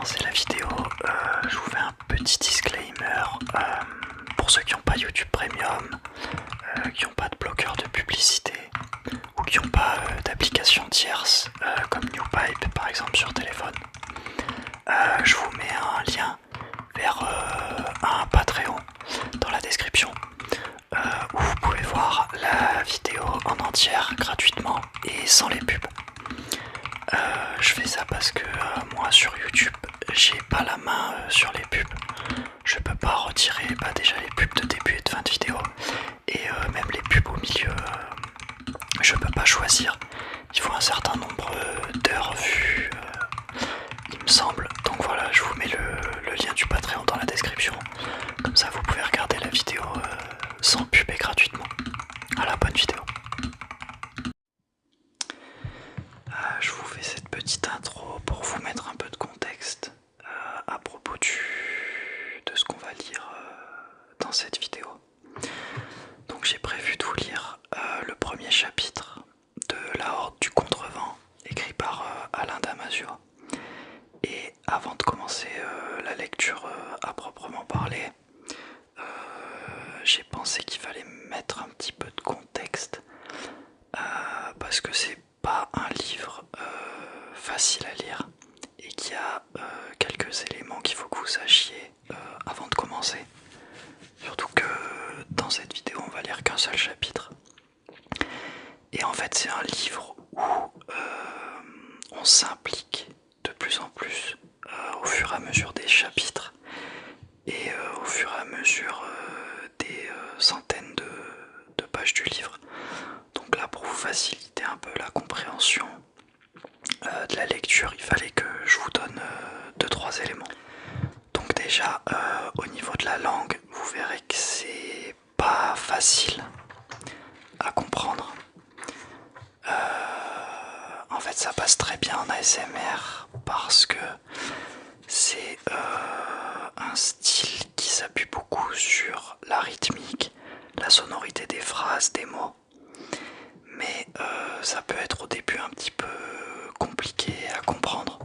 commencer la vidéo, je vous fais un petit disclaimer pour ceux qui n'ont pas YouTube Premium, qui n'ont pas de bloqueur de publicité ou qui n'ont pas d'application tierce comme NewPipe par exemple sur téléphone. Je vous mets un lien vers un Patreon dans la description où vous pouvez voir la vidéo en entière gratuitement et sans les pubs. Je fais ça parce que moi sur YouTube j'ai pas la main sur les pubs. Je peux pas retirer déjà les pubs de début et de fin de vidéo et même les pubs au milieu je peux pas choisir. Il faut un certain nombre d'heures vues il me semble. Donc voilà, je vous mets le lien du Patreon dans la description. Comme ça vous pouvez regarder la vidéo sans pub et gratuitement. Voilà, bonne vidéo. Je vous fais cette petite intro pour vous mettre un peu de contexte à propos de ce qu'on va lire dans cette vidéo. Donc j'ai prévu de vous lire le premier chapitre de La Horde du Contrevent, écrit par Alain Damasio. Et avant de commencer la lecture à proprement parler, j'ai pensé qu'il fallait mettre un petit peu de contexte parce que c'est pas un livre facile à lire et qu'il y a quelques éléments qu'il faut que vous sachiez avant de commencer. Surtout que dans cette vidéo on va lire qu'un seul chapitre. Et en fait c'est un livre où on s'implique de plus en plus au fur et à mesure des chapitres et au fur et à mesure des centaines de pages du livre. Donc là, pour vous faciliter un peu la compréhension de la lecture, il fallait que je vous donne 2-3 éléments. Donc déjà, au niveau de la langue, vous verrez que c'est pas facile à comprendre. En fait, ça passe très bien en ASMR parce que c'est un style qui s'appuie beaucoup sur la rythmique, la sonorité des phrases, des mots. Mais ça peut être au début un petit peu compliqué à comprendre.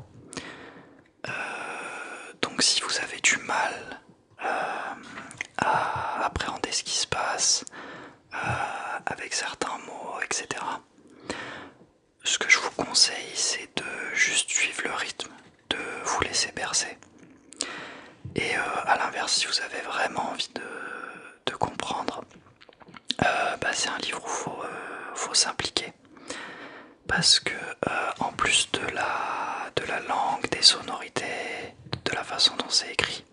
Donc si vous avez du mal à appréhender ce qui se passe avec certains mots, etc., ce que je vous conseille, c'est de juste suivre le rythme, de vous laisser bercer. Et à l'inverse, si vous avez vraiment envie de comprendre, c'est un livre où il faut s'impliquer. Parce que en plus de la langue, des sonorités, de la façon dont c'est écrit,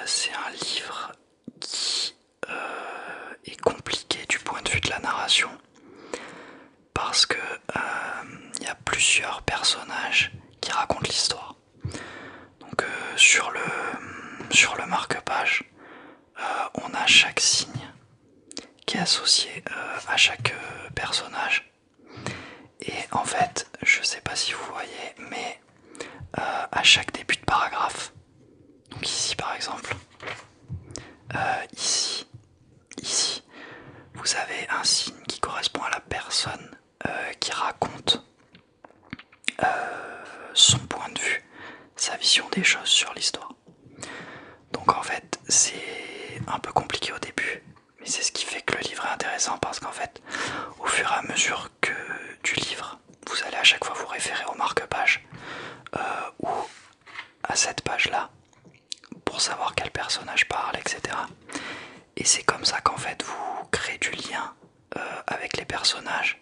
c'est un livre qui est compliqué du point de vue de la narration. Parce que y a plusieurs personnages qui racontent l'histoire. Donc sur le marque-page, on a chaque signe qui est associé à chaque personnage. Et en fait, je sais pas si vous voyez, mais à chaque début de paragraphe, donc ici par exemple, ici, vous avez un signe qui correspond à la personne qui raconte son point de vue, sa vision des choses sur l'histoire. Donc en fait, c'est un peu compliqué au début, mais c'est ce qui fait que le livre est intéressant parce qu'en fait, au fur et à mesure que du livre, vous allez à chaque fois vous référer au marque-page ou à cette page-là pour savoir quel personnage parle, etc. Et c'est comme ça qu'en fait vous créez du lien avec les personnages.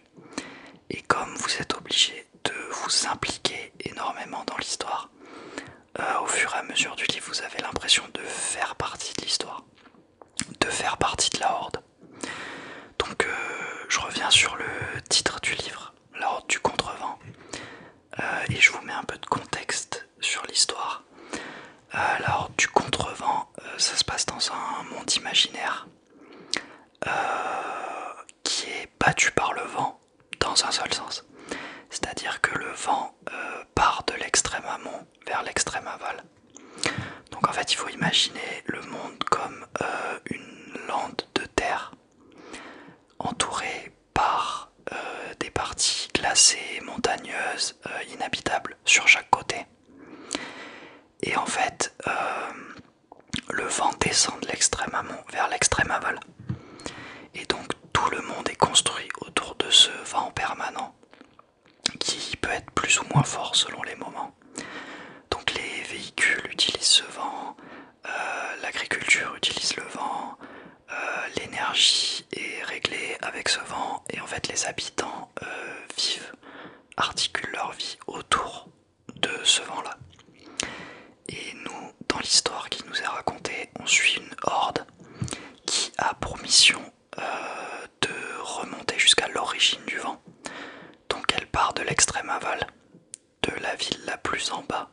Et comme vous êtes obligé de vous impliquer énormément dans l'histoire, au fur et à mesure du livre, vous avez l'impression de faire partie de l'histoire, de faire partie de la Horde. Donc je reviens sur le titre du livre, La Horde du Contrevent, et je vous mets un peu de contexte sur l'histoire. La Horde du Contrevent, ça se passe dans un monde imaginaire qui est battu par le vent dans un seul sens. C'est-à-dire que le vent part de l'extrême amont vers l'extrême aval. Donc en fait il faut imaginer le monde comme une lande de terre entourée par des parties glacées, montagneuses, inhabitables sur chaque côté. Et en fait, le vent descend de l'extrême amont vers l'extrême aval. Et donc tout le monde est construit autour de ce vent permanent qui peut être plus ou moins fort selon les moments. Donc les véhicules utilisent ce vent, l'agriculture utilise le vent, l'énergie est réglée avec ce vent et en fait les habitants articulent leur vie autour de ce vent-là. Et nous, dans l'histoire qui nous est racontée, on suit une horde qui a pour mission de remonter jusqu'à l'origine du vent. Donc elle part de l'extrême aval, de la ville la plus en bas,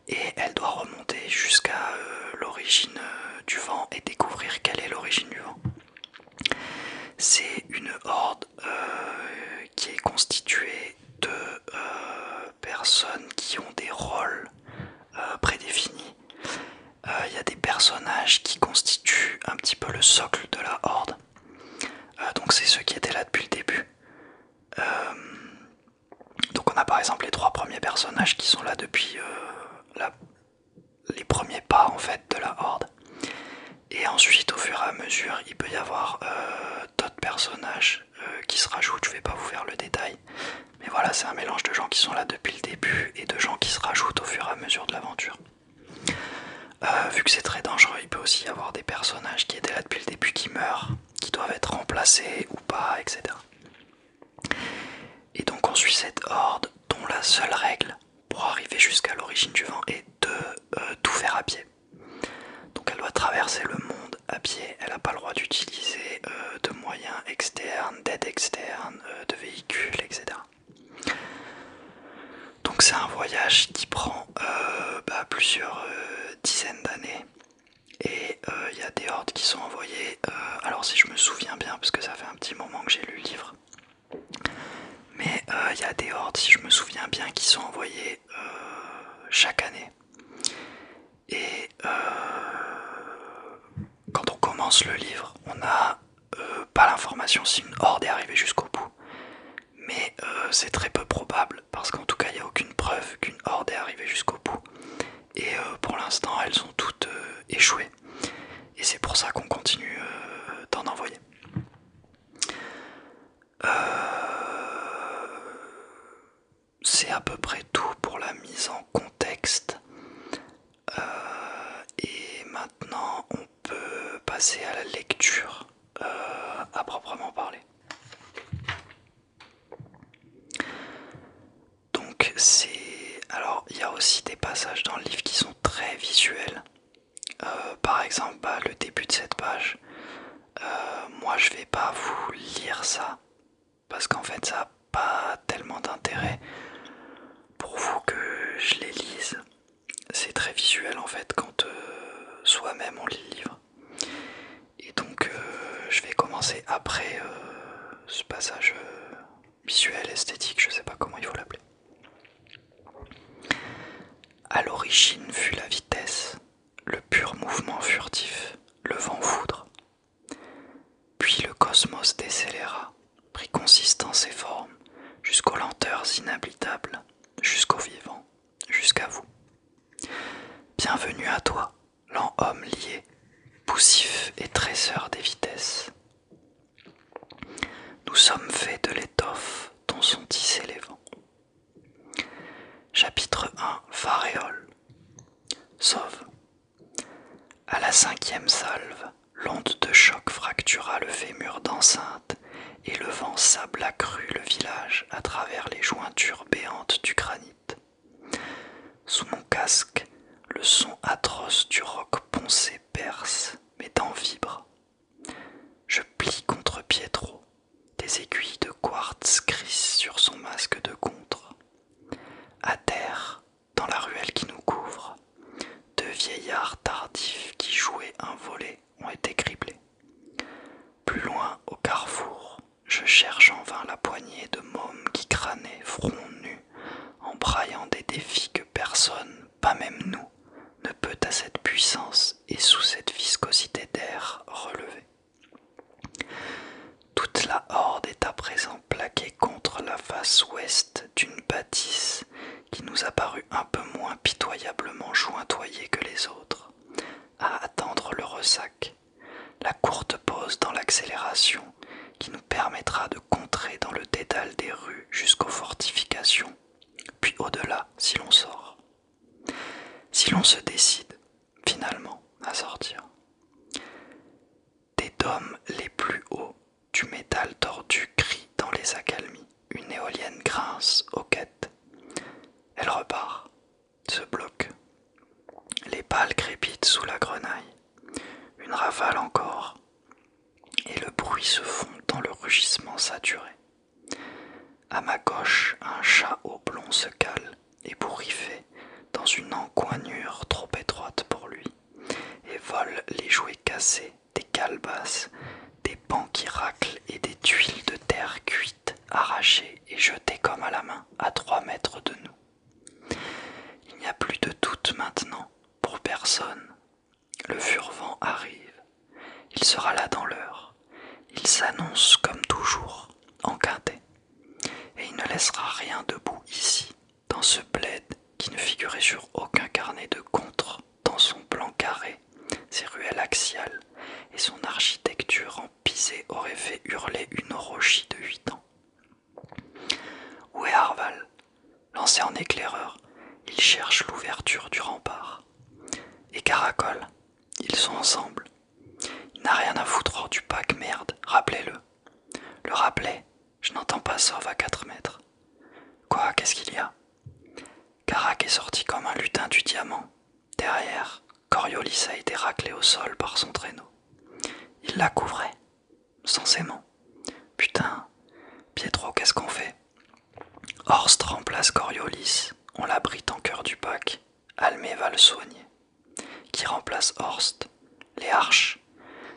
et elle doit remonter jusqu'à l'origine du vent et découvrir quelle est l'origine du vent. C'est une horde qui est constituée de personnes qui ont des rôles prédéfinis. Il y a des personnages qui constituent un petit peu le socle de la horde. Donc c'est ceux qui étaient là depuis le début. Donc on a par exemple les 3 premiers personnages qui sont là depuis les premiers pas en fait de la horde. Et ensuite au fur et à mesure il peut y avoir d'autres personnages qui se rajoutent, je vais pas vous faire le détail. Mais voilà, c'est un mélange de gens qui sont là depuis le début et de gens qui se rajoutent au fur et à mesure de l'aventure. Vu que c'est très dangereux, il peut aussi y avoir des personnages qui étaient là depuis le début qui meurent, qui doivent être remplacés ou pas, etc. Et donc on suit cette horde dont la seule règle pour arriver jusqu'à l'origine du vent est de tout faire à pied. Donc elle doit traverser le monde à pied, elle n'a pas le droit d'utiliser de moyens externes, d'aide externe, de véhicules, etc. Donc c'est un voyage qui prend plusieurs dizaines d'années. Et il y a des hordes qui sont envoyées, alors si je me souviens bien, parce que ça fait un petit moment que j'ai lu le livre, mais il y a des hordes, si je me souviens bien, qui sont envoyées chaque année. Et quand on commence le livre, on n'a pas l'information si une horde est arrivée jusqu'au bout. Mais c'est très peu probable, parce qu'en tout cas il n'y a aucune preuve qu'une horde est arrivée jusqu'au bout. Et pour l'instant elles ont toutes échoué. Et c'est pour ça qu'on continue d'en envoyer. C'est à peu près tout pour la mise en contexte. Et maintenant on peut passer à la lecture à proprement parler. Donc alors il y a aussi des passages dans le livre qui sont très visuels. Par exemple, le début de cette page, moi je vais pas vous lire ça parce qu'en fait ça n'a pas tellement d'intérêt pour vous que je les lise. C'est très visuel en fait quand soi-même on lit le livre. Et donc je vais commencer après ce passage visuel, esthétique, je sais pas comment il faut l'appeler. À l'origine fut la vitesse, le pur mouvement furtif, le vent foudre. Puis le cosmos décéléra, prit consistance et forme, jusqu'aux lenteurs inhabitables, jusqu'au vivant, jusqu'à vous. Bienvenue à toi, lent homme lié, poussif et tresseur des vitesses. Nous sommes faits de l'étoffe dont sont tissés les vents. Chapitre 1. Faréole. Sauve. À la 5e salve, l'onde de choc fractura le fémur d'enceinte et le vent sabla cru le village à travers les jointures béantes du granit. Sous mon casque, le son atroce du roc poncé perce, mes dents vibrent. Je plie contre Pietro, des aiguilles de quartz crissent sur son masque de contre. À terre, dans la ruelle qui nous couvre, 2 vieillards tardifs qui jouaient un volet ont été criblés. Plus loin, au carrefour, je cherche en vain la poignée de mômes qui crânaient front nu, en braillant des défis que personne, pas même nous, ne peut à cette puissance et sous cette viscosité d'air relever. Toute la horde est à présent plaquée contre la face ouest d'une bâtisse qui nous a paru un peu moins pitoyablement jointe noyés que les autres, à attendre le ressac, la courte pause dans l'accélération qui nous permettra de contrer dans le dédale des rues jusqu'aux fortifications, puis au-delà si l'on sort. Si l'on se décide, finalement, à sortir. Des dômes les plus hauts, du métal tordu crie dans les accalmies. Une éolienne grince aux quêtes. Elle repart, se bloque. Les pales crépitent sous la grenaille. Une rafale encore, et le bruit se fond dans le rugissement saturé. À ma gauche, un chat au blond se cale, ébouriffé, dans une encoignure trop étroite pour lui, et vole les jouets cassés, des calebasses, des bancs qui raclent et des tuiles de terre cuite, arrachées et jetées comme à la main, à 3 mètres de nous. Il n'y a plus de doute maintenant, pour personne. Le Furvent arrive. Il sera là dans l'heure. Il s'annonce comme toujours, en quintet. Et il ne laissera rien debout ici, dans ce bled qui ne figurait sur aucun carnet de contre, dans son plan carré, ses ruelles axiales et son architecture en pisé aurait fait hurler une orochie de 8 ans. Où est Arval? Lancé en éclaireur, il cherche l'ouverture du rempart. Et Caracol, ils sont ensemble. Il n'a rien à foutre hors du pack, merde, rappelez-le. Le rappeler, je n'entends pas sauve à 4 mètres. Quoi, qu'est-ce qu'il y a? Carac est sorti comme un lutin du diamant. Derrière, Coriolis a été raclé au sol par son traîneau. Il la couvrait, sans aimant. Putain, Pietro, qu'est-ce qu'on fait? Horst remplace Coriolis, on l'abrite en cœur du pack. Almé va le soigner. Qui remplace Horst? Les Arches.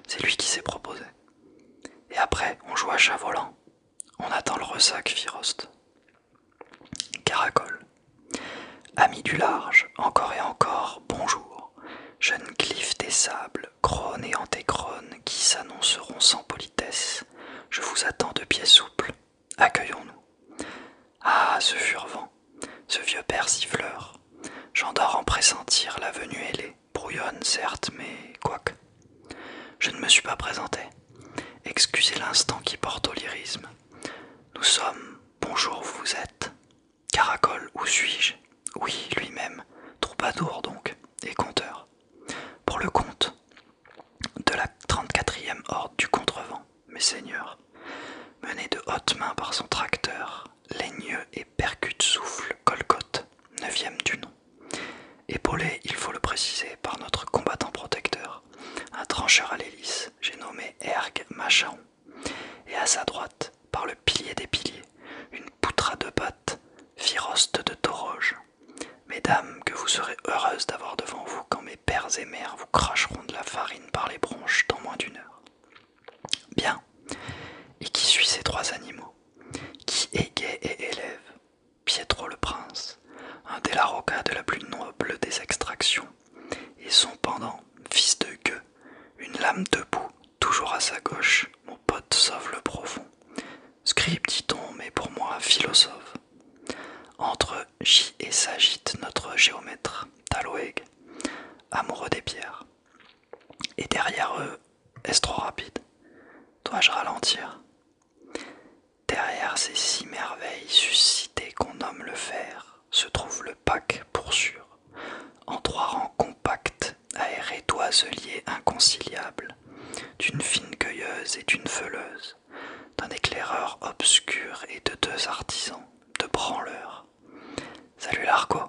C'est lui qui s'est proposé. Et après, on joue à chat volant. On attend le ressac, fit Rost. Caracol. Amis du large, encore et encore, bonjour. Jeunes glyphes des sables, crônes et antéchrones qui s'annonceront sans politesse. Je vous attends de pieds souples. Accueillons-nous. Ah, ce Furvent, ce vieux père siffleur. J'endors en pressentir la venue ailée. Brouillonne, certes, mais quoique. Je ne me suis pas présenté. Excusez l'instant qui porte au lyrisme. Nous sommes, bonjour vous êtes. Caracol, où suis-je? Oui, lui-même, troubadour donc, et conteur. Pour le compte de la 34e horde du contrevent, mes seigneurs, mené de haute main par son tracteur, laigneux et percute souffle Colcotte, 9e du nom. Épaulé, il faut le préciser, par notre combattant protecteur, un trancheur à l'hélice, j'ai nommé Erg Machaon, et à sa droite, par le pilier des piliers, une poutre à 2 pattes, Firoste de Toroge. Mesdames, que vous serez heureuses d'avoir devant vous quand mes pères et mères vous cracheront de la farine par les bronches dans moins d'1 heure. Bien. Et qui suit ces 3 animaux? Qui égaie et élève? Pietro le prince, un Della Rocca de la plus noble des extractions, et son pendant, fils de gueux, une lame debout, toujours à sa gauche, mon pote sauve le profond. Scribe, dit-on, mais pour moi philosophe. Entre J et s'agite notre géomètre, Taloeg, amoureux des pierres. Et derrière eux, est-ce trop rapide? Dois-je ralentir? Derrière ces 6 merveilles suscitées qu'on nomme le fer, se trouve le pack pour sûr, en 3 rangs compacts, aérés d'oiseliers inconciliables, d'une fine cueilleuse et d'une feuleuse, d'un éclaireur obscur et de 2 artisans, de branleurs. Salut Largo,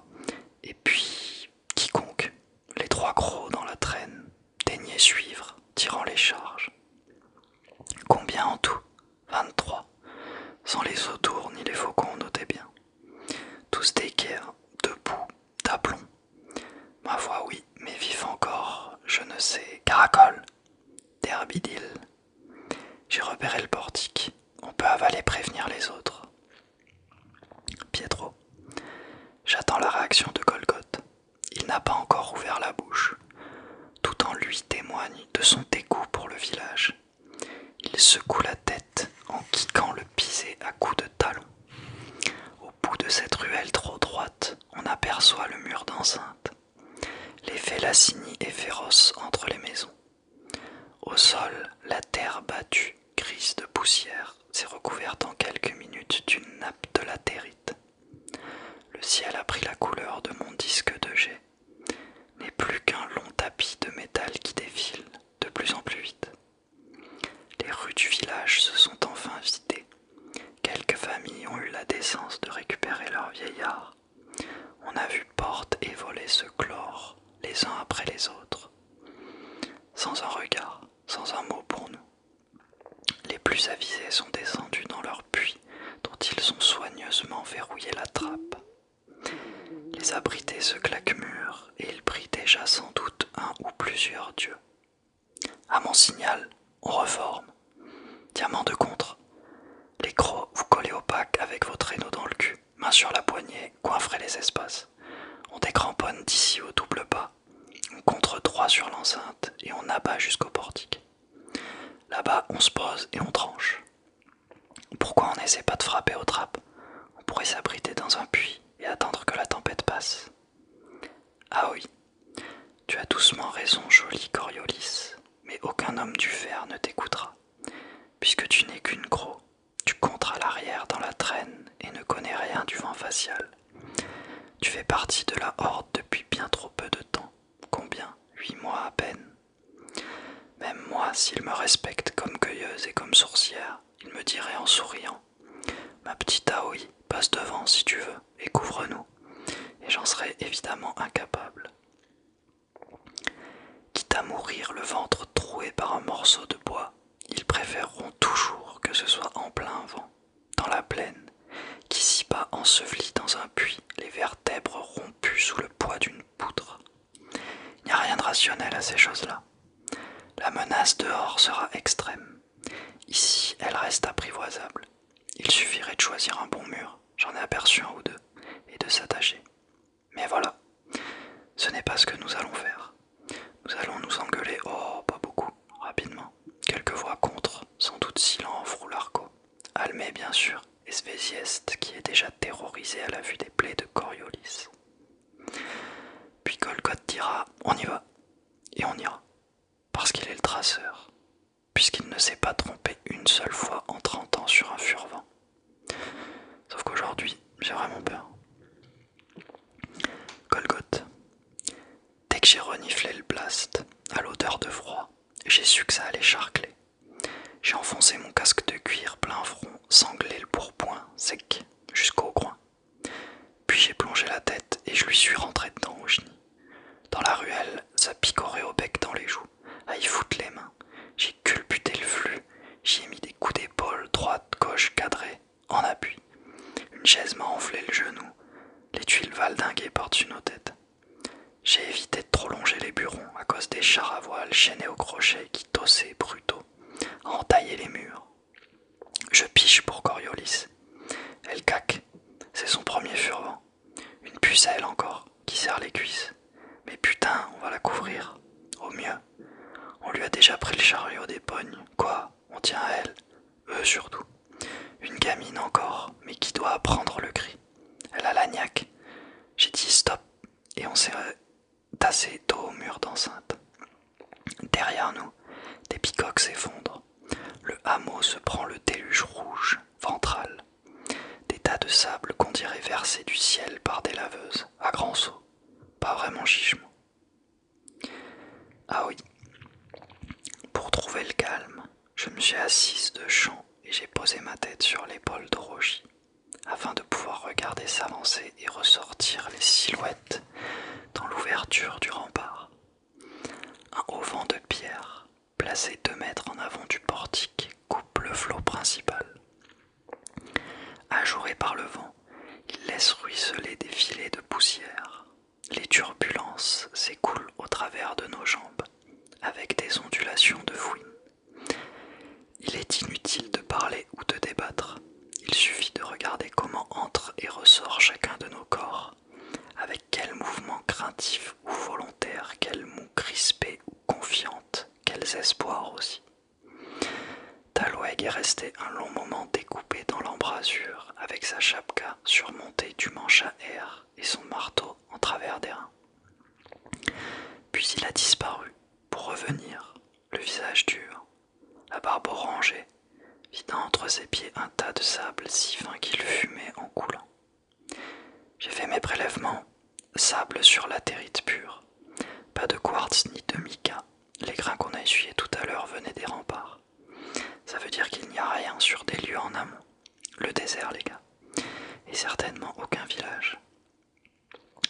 et puis quiconque, les 3 gros dans la traîne, daignez suivre, tirant les charges. Combien en tout? 23. Sans les autours ni les faucons, notez bien. Tous d'équerre, debout, d'aplomb. Ma foi, oui, mais vif encore, je ne sais. Caracol, Derbidil. J'ai repéré le portique. On peut avaler prévenir les autres. Pietro. J'attends la réaction de Golgoth. Il n'a pas encore ouvert la bouche. Tout en lui témoigne de son dégoût pour le village. Il secoue la tête en kickant le pisé à coups de talon. Au bout de cette ruelle trop droite, on aperçoit le mur d'enceinte. Les Tassigny et féroce entre les maisons. Au sol, la terre battue, grise de poussière, s'est recouverte en quelques minutes d'une nappe de latérite. Le ciel a pris la couleur de mon disque de jet, n'est plus qu'un long tapis de métal qui défile de plus en plus vite. Les rues du village se sont enfin vidées. Quelques familles ont eu la décence de récupérer leurs vieillards. On a vu portes et volets se clore, les uns après les autres. Sans un regard, sans un mot pour nous. Les plus avisés sont descendus dans leur puits, dont ils ont soigneusement verrouillé la trappe. Les abrités se claquent mûrs, et ils prient déjà sans doute un ou plusieurs dieux. À mon signal, on reforme. Diamant de contre. Les crocs, vous collez au pack avec vos traîneaux dans le cul, main sur la poignée, coinfrez les espaces. On décramponne d'ici au double pas. On contre droit sur l'enceinte et on abat jusqu'au portique. Là-bas, on se pose et on tranche. Pourquoi on n'essaie pas de frapper aux trappes? On pourrait s'abriter dans un puits et attendre que la tempête passe. Ah oui, tu as doucement raison, joli Coriolis, mais aucun homme du fer ne t'écoutera. Puisque tu n'es qu'une croc, tu contres à l'arrière dans la traîne et ne connais rien du vent facial. Tu fais partie de la horde depuis bien trop peu de temps. Combien? 8 mois à peine. Même moi, s'il me respecte comme cueilleuse et comme sourcière, il me dirait en souriant: ma petite Aoi, passe devant si tu veux, et couvre-nous. Et j'en serais évidemment incapable. Quitte à mourir le ventre troué par un morceau de bois, ils préféreront toujours que ce soit en plein vent, dans la plaine, qu'ici-bas enseveli dans un puits, les vertèbres rompues sous le poids d'une poutre. Il n'y a rien de rationnel à ces choses-là. La menace dehors sera extrême. Ici, elle reste apprivoisable. Il suffirait de choisir un bon mur, j'en ai aperçu un ou deux, et de s'attacher. Mais voilà, ce n'est pas ce que nous allons faire. Nous allons nous engueuler, oh, pas beaucoup, rapidement. Quelques voix contre, sans doute Silan Froularco. Almé, bien sûr, et Svésieste, qui est déjà terrorisé à la vue des plaies de Coriolis. Puis Golgoth dira: on y va, et on ira, parce qu'il est le traceur, puisqu'il ne s'est pas trompé une seule fois en 30 ans sur un furvent. Sauf qu'aujourd'hui, j'ai vraiment peur. Golgoth. Dès que j'ai reniflé le blast, à l'odeur de froid, j'ai su que ça allait charcler. J'ai enfoncé mon casque de cuir plein front, sanglé le pourpoint, sec, jusqu'au groin. Puis j'ai plongé la tête et je lui suis rentré dedans au chenil. Dans la ruelle, ça picorait au bec dans les joues, à y foutre les mains. J'ai culbuté le flux, j'y ai mis des coups d'épaule, droite, gauche, cadrée, en appui. Une chaise m'a enflé le genou, les tuiles valdinguées par-dessus nos têtes. J'ai évité de trop longer les burons à cause des chars à voile chaînés au crochet qui tossaient brutaux, à entailler les murs. Je piche pour Coriolis. Elle caque, c'est son premier furvent. Une pucelle encore, qui serre les cuisses. Mais putain, on va la couvrir. Au mieux. On lui a déjà pris le chariot des pognes. Quoi? On tient à elle. Eux surtout. Une gamine encore, mais qui doit apprendre le cri. Elle a la niaque. J'ai dit stop, et on s'est tassé dos au mur d'enceinte. Derrière nous, des picoques s'effondrent. Le hameau se prend le déluge rouge, ventral. Des tas de sable qu'on dirait versés du ciel par des laveuses, à grands sauts. Pas vraiment chichement. Ah oui. Pour trouver le calme, je me suis assise de champ et j'ai posé ma tête sur l'épaule de Rogy, afin de pouvoir regarder s'avancer et ressortir les silhouettes dans l'ouverture du rempart. Un auvent de pierre, placé 2 mètres en avant du portique, coupe le flot principal. Ajouré par le vent, il laisse ruisseler des filets de poussière. Les turbulences s'écoulent au travers de nos jambes, avec des ondulations de fouine. Il est inutile de parler ou de débattre. Il suffit de regarder comment entre et ressort chacun de nos corps, avec quel mouvement craintif ou volontaire, quelle moue crispée ou confiante, quels espoirs aussi. Talweg est resté un long moment découpé dans l'embrasure, avec sa chapka surmontée du manche à air et son marteau en travers des reins. Puis Puis il a disparu, pour revenir, le visage dur, la barbe orangée, vidant entre ses pieds un tas de sable si fin qu'il fumait en coulant. J'ai fait mes prélèvements, sable sur latérite pure, pas de quartz ni de mica, les grains qu'on a essuyés tout à l'heure venaient des remparts. Ça veut dire qu'il n'y a rien sur des lieux en amont, le désert les gars, et certainement aucun village.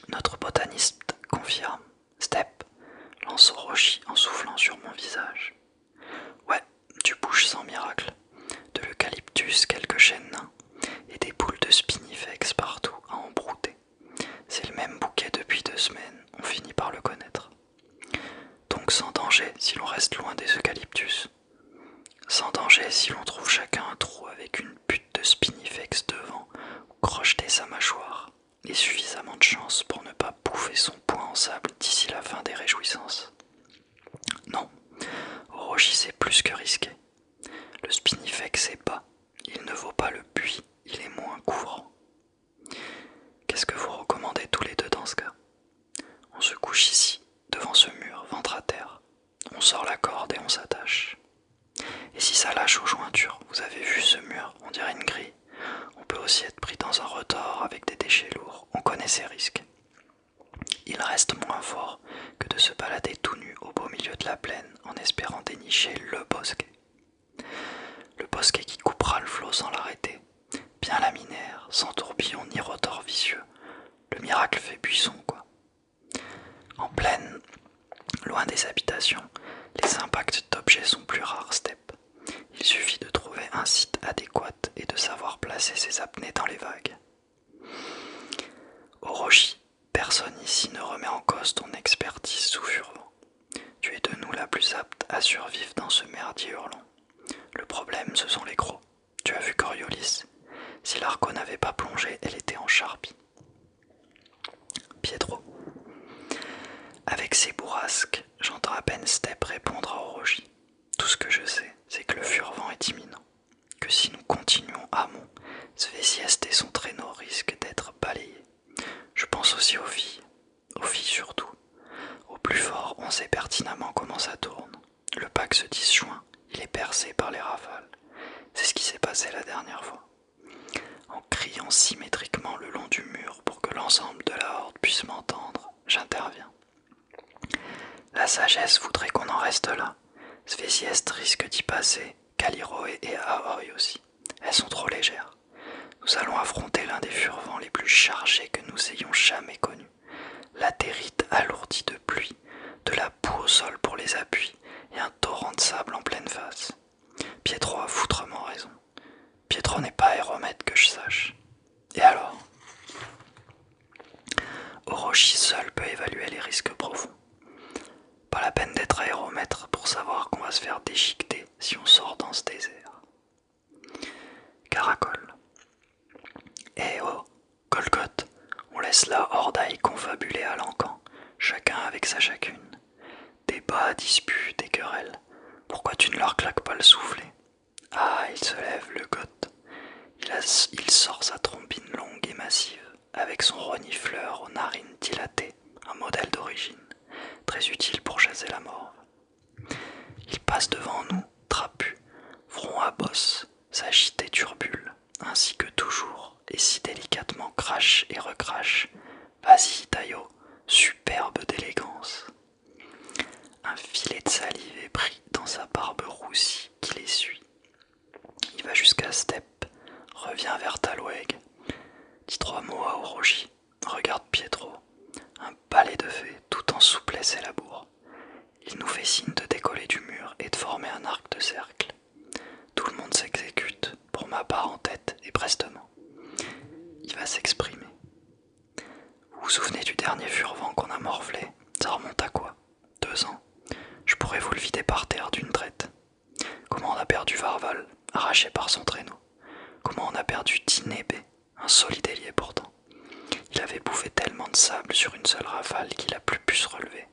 Notre botaniste confirme, Step, lance Orochi en soufflant sur mon visage. Ouais, tu bouges sans miracle, de l'eucalyptus quelques chênes nains, et des boules de spinifex partout à embrouter. C'est le même bouquet depuis 2 semaines, on finit par le connaître. Donc sans danger si l'on reste loin des eucalyptus. Sans danger si l'on trouve chacun un trou avec une butte de spinifex devant ou crocheter sa mâchoire, et suffisamment de chance pour ne pas bouffer son poing en sable d'ici la fin des réjouissances. Non, Orochi c'est plus que risqué. Le spinifex est bas, il ne vaut pas le buis, il est moins courant. Qu'est-ce que vous recommandez tous les deux dans ce cas? On se couche ici, devant ce mur, ventre à terre. On sort la corde et on s'attache. Et si ça lâche aux jointures, vous avez vu ce mur, on dirait une grille. On peut aussi être pris dans un retors avec des déchets lourds, on connaît ces risques. Il reste moins fort que de se balader tout nu au beau milieu de la plaine en espérant dénicher le bosquet. Le bosquet qui coupera le flot sans l'arrêter, bien laminaire, sans tourbillon ni rotor vicieux. Le miracle fait buisson quoi. En plaine, loin des habitations, les impacts d'objets sont plus rares, Step. Il suffit de trouver un site adéquat et de savoir placer ses apnées dans les vagues. Orochi, personne ici ne remet en cause ton expertise sous Furvent. Tu es de nous la plus apte à survivre dans ce merdier hurlant. Le problème, ce sont les crocs. Tu as vu Coriolis? Si l'Arco n'avait pas plongé, elle était en charpie. Pietro. Avec ses bourrasques, j'entends à peine Step répondre à Orochi. Tout ce que je sais, c'est que le Furvent est imminent. Que si nous continuons amont, Svesiest et son traîneau risquent d'être balayés. Je pense aussi aux filles surtout. Au plus fort, on sait pertinemment comment ça tourne. Le pack se disjoint, il est percé par les rafales. C'est ce qui s'est passé la dernière fois. En criant symétriquement le long du mur pour que l'ensemble de la horde puisse m'entendre, j'interviens. La sagesse voudrait qu'on en reste là. Svesiest risque d'y passer, Caliroe et Aoi aussi. Elles sont trop légères. Nous allons affronter l'un des furvents les plus chargés que nous ayons jamais connus. Latérite alourdie de pluie, de la boue au sol pour les appuis et un torrent de sable en pleine face. Pietro a foutrement raison. Pietro n'est pas aéromètre que je sache. Et alors? Orochi seul peut évaluer les risques profonds. Pas la peine d'être aéromètre pour savoir qu'on va se faire déchiqueter si on sort dans ce désert. Caracol. Eh oh, Golgoth, on laisse la horde à y confabuler à l'encan, chacun avec sa chacune. Débats, disputes et querelles. Pourquoi tu ne leur claques pas le soufflet? Ah, il se lève, le goth. Il sort sa trombine longue et massive, avec son renifleur aux narines dilatées, un modèle d'origine, très utile pour chasser la morve. Il passe devant nous, trapu, front à bosse, s'agite et turbule, ainsi que toujours, et si délicatement crache et recrache. Vas-y, Tayo, superbe d'élégance. Un filet de salive est pris dans sa barbe roussie qui l'essuie. Il va jusqu'à Step, revient vers Talweg. Dis 3 mots à Orochi, regarde Pietro, un balai de fée tout en souplesse et labour. Il nous fait signe de décoller du mur et de former un arc de cercle. Tout le monde s'exécute, pour ma part en tête et prestement. Il va s'exprimer. Vous vous souvenez du dernier furvent qu'on a morflé? Ça remonte à quoi? 2 ans. Je pourrais vous le vider par terre d'une traite. Comment on a perdu Varval, arraché par son traîneau? Comment on a perdu Tinébé, un solide ailier pourtant? Il avait bouffé tellement de sable sur une seule rafale qu'il a plus pu se relever.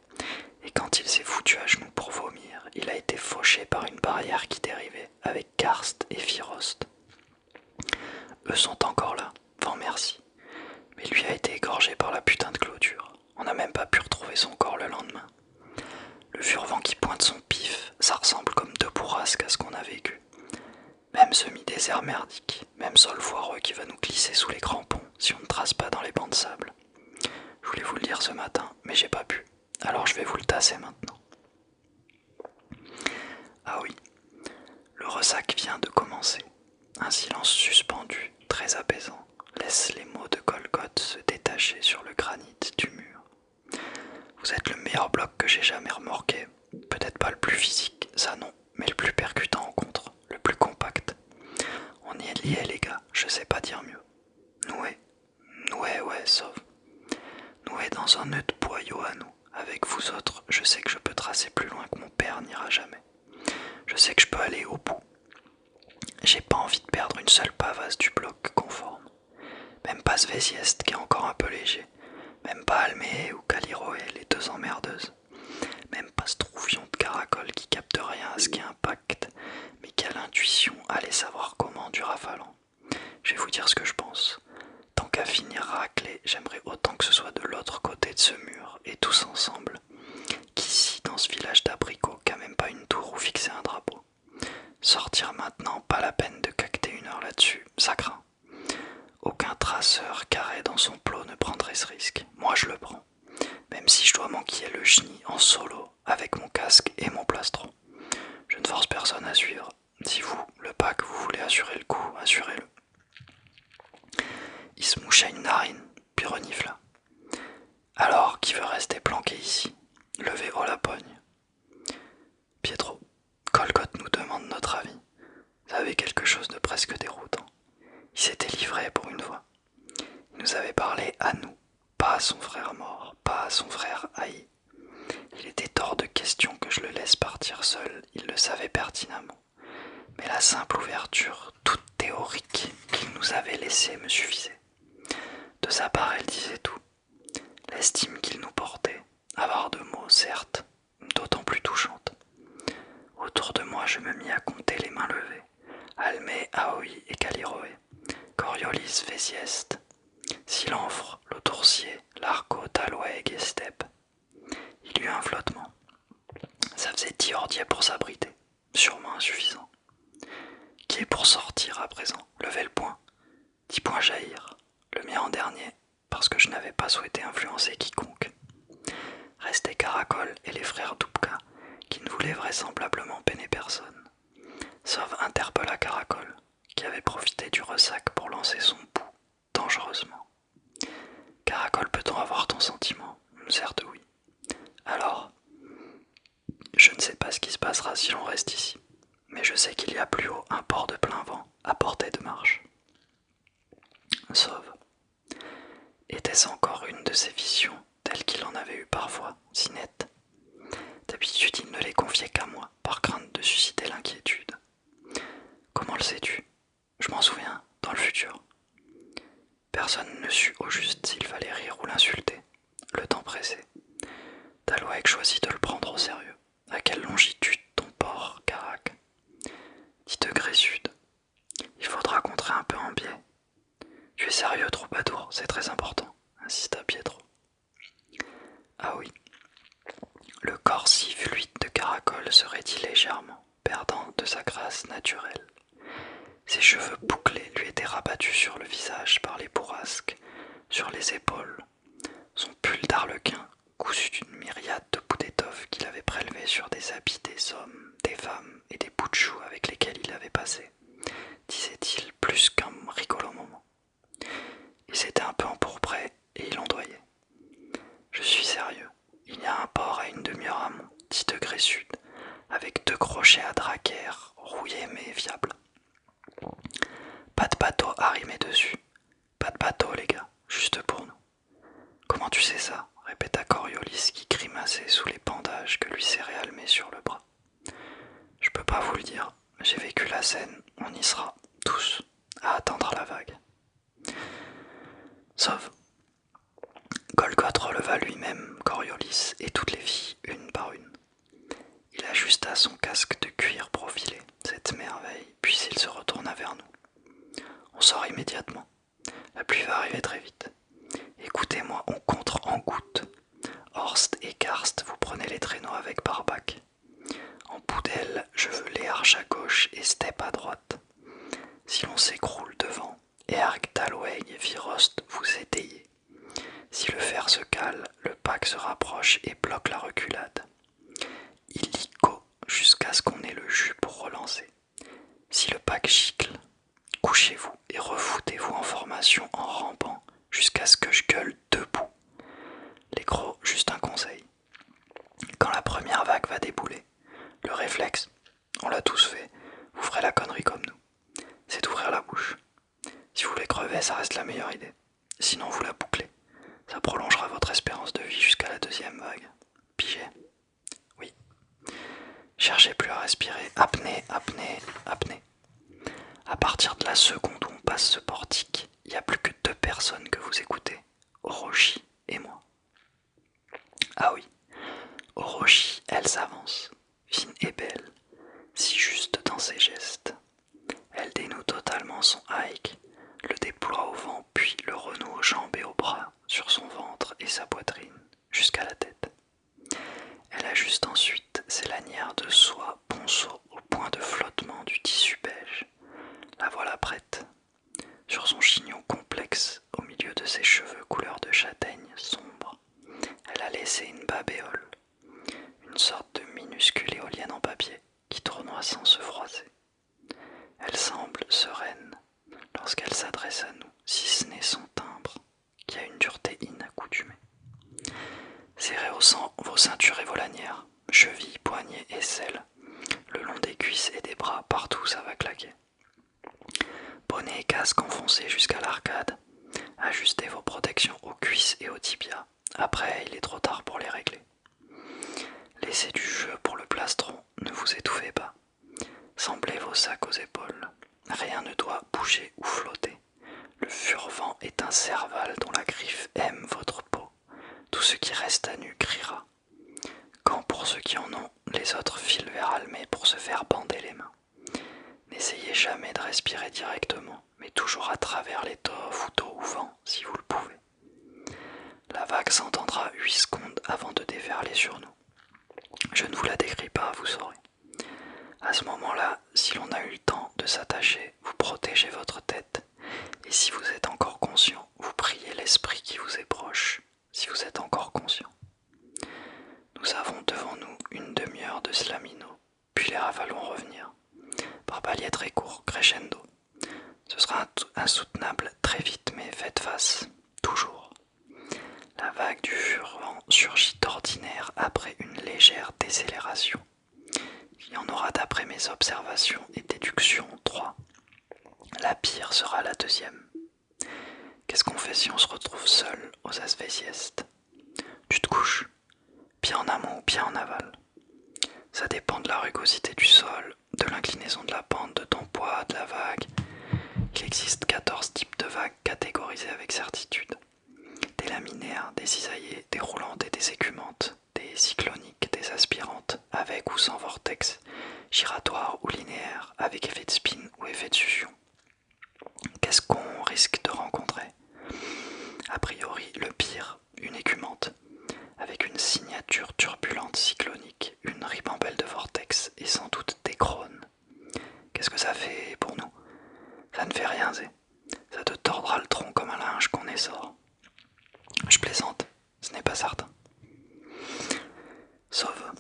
Et quand il s'est foutu à genoux pour vomir, il a été fauché par une barrière qui dérivait avec Karst et Firost. Eux sont encore là, vent merci. Mais lui a été égorgé par la putain de clôture. On n'a même pas pu retrouver son corps le lendemain. misère merdique, même sol foireux qui va nous glisser sous les crampons si on ne trace pas dans les bancs de sable. Je voulais vous le dire ce matin, mais j'ai pas pu, alors je vais vous le tasser maintenant. Ah oui, le ressac vient de commencer. Un silence suspendu, très apaisant, laisse les mots de Golgoth se détacher sur le granit du mur. Vous êtes le meilleur bloc que j'ai jamais remorqué. Peut-être pas le plus physique, ça non, mais le plus percutant en contre, le plus compact. On y est liés les gars, je sais pas dire mieux. Noué, ouais, sauf. Noué dans un nœud de boyau à nous. Avec vous autres, je sais que je peux tracer plus loin que mon père n'ira jamais. Je sais que je peux aller au bout. J'ai pas envie de perdre une seule pavasse du bloc conforme. Même pas Svesiest qui est encore un peu léger. Même pas Almé ou Caliroé, les deux emmerdeuses. Même pas ce troufion de caracole qui capte rien à ce qui impacte, mais qui a l'intuition à aller savoir comment du rafalant. Je vais vous dire ce que je pense. Tant qu'à finir raclé, j'aimerais autant que ce soit de l'autre côté de ce mur, et tous ensemble, qu'ici, dans ce village d'abricots, qui a même pas une tour où fixer un drapeau. Sortir maintenant, pas la peine de cacter une heure là-dessus, ça craint. Aucun traceur carré dans son plot ne prendrait ce risque. Moi je le prends. Même si je dois m'enquiller le chenil en solo, avec mon casque et mon plastron. Je ne force personne à suivre. Si vous, le pack, vous voulez assurer le coup, assurez-le. Il se moucha une narine, puis renifla. Alors, qui veut rester planqué ici? Levez haut la pogne. Pietro, Golgoth nous demande notre avis. Ça avait quelque chose de presque déroutant. Il s'était livré pour une fois. Il nous avait parlé à nous, pas à son frère mort, pas à son frère haï. Il était hors de question que je le laisse partir seul, il le savait pertinemment. Mais la simple ouverture, toute théorique, qu'il nous avait laissée me suffisait. De sa part, elle disait tout. L'estime qu'il nous portait, avare de mots, certes, d'autant plus touchante. Autour de moi, je me mis à compter les mains levées. Almé, Aoi et Caliroé. Coriolis, Vésiest. Silanfre, Lautourcier, Larco, Talouet et Gestep. Il y eut un flottement. Ça faisait 10 ordiers pour s'abriter, sûrement insuffisant. Qui est pour sortir à présent? Levez le poing. 10 points jaillir. Le mien en dernier, parce que je n'avais pas souhaité influencer quiconque. Restaient Caracol et les frères Dubka, qui ne voulaient vraisemblablement peiner personne. Sauf interpella Caracol, qui avait profité du ressac pour lancer son bout, dangereusement. Caracol, peut-on avoir ton sentiment? Certes oui. Alors, je ne sais pas ce qui se passera si l'on reste ici, mais je sais qu'il y a plus haut un port de plein vent, à portée de marche. Sauve. Était-ce encore une de ces visions, telles qu'il en avait eu parfois, si nettes? D'habitude, il ne les confiait qu'à moi, par crainte de susciter l'inquiétude. Comment le sais-tu? Je m'en souviens, dans le futur. Personne ne sut au juste s'il fallait rire ou l'insulter. Le temps pressait. Talouek choisit de le prendre au sérieux. À quelle longitude ton port, Carac? 10 degrés sud. Il faudra contrer un peu en biais. Tu es sérieux, troubadour, c'est très important, insista Pietro. Ah oui. Le corps si fluide de Caracol se raidit légèrement, perdant de sa grâce naturelle. Ses cheveux bouclés lui étaient rabattus sur le visage par les bourrasques, sur les épaules. Son pull d'arlequin, cousu d'une myriade de bouts d'étoffe qu'il avait prélevés sur des habits des hommes, des femmes et des bouts de choux avec lesquels il avait passé, disait-il plus qu'un rigolo moment. Il s'était un peu empourpré et il ondoyait. Je suis sérieux, il y a un port à une demi-heure amont, 10 degrés sud, avec 2 crochets à dracaire, rouillés mais fiables. Pas de bateau arrimé dessus. Pas de bateau, les gars, juste pour nous. Comment tu sais ça? Répéta Coriolis qui grimaçait sous les bandages que lui serrait Almé sur le bras. Je peux pas vous le dire, j'ai vécu la scène, on y sera, tous, à attendre la vague. Sauf. Golgoth releva lui-même Coriolis et toutes les filles, une par une. Il ajusta son casque de cuir profilé, cette merveille, puis il se retourna vers nous. On sort immédiatement. La pluie va arriver très vite. Écoutez-moi, on contre en gouttes. Horst et Karst, vous prenez les traîneaux avec Barbac. En bout d'aile, je veux les arches à gauche et Steppe à droite. Si s'approche et bloque la reculade. Illico jusqu'à ce qu'on ait le jus pour relancer. Si le pack gicle, couchez-vous et refoutez-vous en formation en rampant jusqu'à ce que je gueule debout. Les gros, juste un conseil. Quand la première vague va débouler, le réflexe, on l'a tous fait, vous ferez la connerie comme nous. C'est d'ouvrir la bouche. Si vous voulez crever, ça reste la meilleure idée. Sinon, vous la bouclez. Ça prolongera votre espérance de vie jusqu'à la deuxième vague. Pigé? Oui. Cherchez plus à respirer. Apnée, apnée, apnée. À partir de la seconde où on passe ce portique, il n'y a plus que 2 personnes que vous écoutez. Orochi et moi. Ah oui. Orochi, elle s'avance. Fine et belle. Si juste dans ses gestes. Elle dénoue totalement son hike, le déploie au vent puis le renoue aux jambes et aux bras, sur son ventre et sa poitrine, jusqu'à la tête. Elle ajuste ensuite ses lanières de soie ponceau au point de flottement du tissu beige. La voilà prête. Sur son chignon complexe, au milieu de ses cheveux couleur de châtaigne sombre, elle a laissé une babéole, une sorte de minuscule éolienne en papier qui tournoie sans se froisser. Elle semble sereine lorsqu'elle s'adresse à nous, si ce n'est son timbre, qui a une dureté inaccoutumée. Serrez vos ceintures et vos lanières, chevilles, poignets et selles, le long des cuisses et des bras, partout ça va claquer. Bonnet et casque enfoncés jusqu'à l'arcade, ajustez vos protections aux cuisses et aux tibias, après il est trop tard pour les régler. Laissez du jeu pour le plastron, ne vous étouffez pas. Semblez vos sacs aux épaules. Rien ne doit bouger ou flotter. Le furvent est un serval dont la griffe aime votre peau. Tout ce qui reste à nu criera. Quand pour ceux qui en ont, les autres filent vers Almé pour se faire bander les mains. N'essayez jamais de respirer directement, mais toujours à travers l'étoffe ou dos ou vent, si vous le pouvez. La vague s'entendra 8 secondes avant de déferler sur nous. Je ne vous la décris pas, vous saurez. À ce moment-là, si l'on a eu le temps de s'attacher, vous protégez votre tête. Et si vous êtes encore conscient, vous priez l'esprit qui vous est proche, si vous êtes encore conscient. Nous avons devant nous une demi-heure de slamino, puis les rafales vont revenir. Par paliers très courts, crescendo. Ce sera insoutenable très vite, mais faites face, toujours. La vague du furvent surgit d'ordinaire après une légère décélération. Il y en aura d'après mes observations et déductions 3. La pire sera la deuxième. Qu'est-ce qu'on fait si on se retrouve seul aux Asvésiestes? Tu te couches, pied en amont ou pied en aval. Ça dépend de la rugosité du sol, de l'inclinaison de la pente, de ton poids, de la vague. Il existe 14 types de vagues catégorisées avec certitude. Des laminaires, des cisaillées, des roulantes et des écumantes, des cycloniques, des aspirantes, avec ou sans vortex, giratoires ou linéaires, avec effet de spin ou effet de succion. Qu'est-ce qu'on risque de rencontrer? A priori, le pire, une écumante, avec une signature turbulente cyclonique, une ribambelle de vortex et sans doute des crônes. Qu'est-ce que ça fait pour nous? Ça ne fait rien, Zé. Ça te tordra le tronc comme un linge qu'on essore. Je plaisante, ce n'est pas certain. Sauve.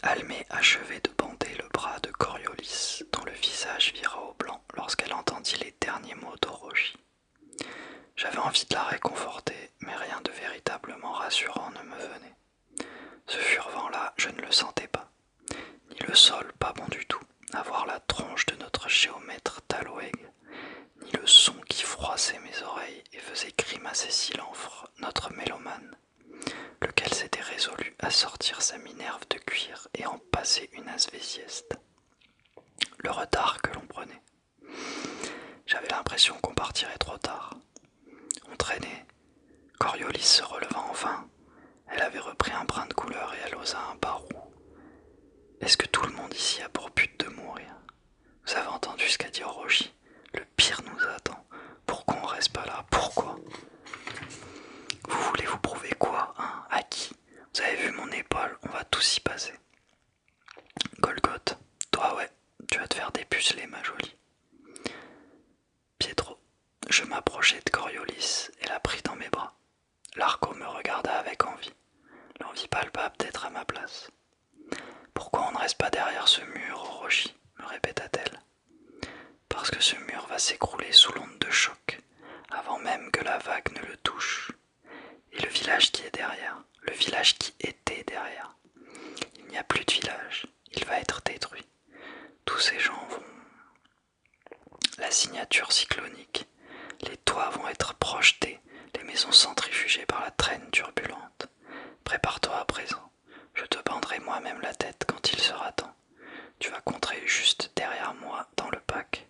Almé achevait de bander le bras de Coriolis, dont le visage vira au blanc lorsqu'elle entendit les derniers mots d'Orochi. J'avais envie de la réconforter, mais rien de véritablement rassurant ne me venait. Ce furvent-là, je ne le sentais pas. Ni le sol, pas bon du tout, à voir la tronche de notre géomètre Taloeg, ni le son qui froissait mes oreilles et faisait grimacer Silanfre, notre mélomane, lequel s'était résolu à sortir sa minerve de cuir et en passer une asvésieste. Le retard que l'on prenait. J'avais l'impression qu'on partirait trop tard. On traînait. Coriolis se releva enfin. Elle avait repris un brin de couleur et elle osa un barou. Est-ce que tout le monde ici a pour but de mourir? Vous avez entendu ce qu'a dit Orochi? Le pire nous attend. Pourquoi on reste pas là? Pourquoi? Vous voulez vous prouver quoi, hein? À qui? Vous avez vu mon épaule, on va tous y passer. Golgoth, toi ouais, tu vas te faire dépuceler ma jolie. Pietro, je m'approchai de Coriolis et la pris dans mes bras. L'arco me regarda avec envie. village qui était derrière. Il n'y a plus de village, il va être détruit. Tous ces gens vont... La signature cyclonique, les toits vont être projetés, les maisons centrifugées par la traîne turbulente. Prépare-toi à présent, je te bandrai moi-même la tête quand il sera temps. Tu vas contrer juste derrière moi dans le pack.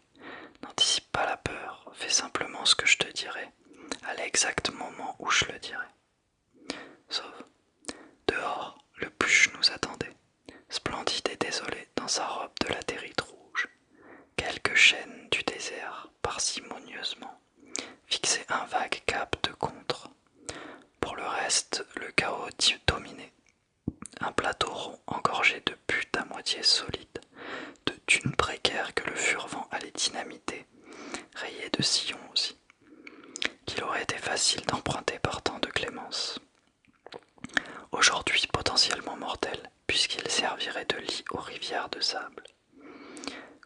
N'anticipe pas la peur, fais simplement ce que je te dirai, à l'exact moment où je le dirai. Sauf, dehors, le bûche nous attendait, splendide et désolé dans sa robe de latérite rouge. Quelques chaînes du désert, parcimonieusement, fixaient un vague cap de contre. Pour le reste, le chaos dominait. Un plateau rond engorgé de buttes à moitié solides, de dunes précaires que le furvent allait dynamiter, rayé de sillons aussi, qu'il aurait été facile d'emprunter par tant de clémence. Aujourd'hui potentiellement mortel, puisqu'il servirait de lit aux rivières de sable.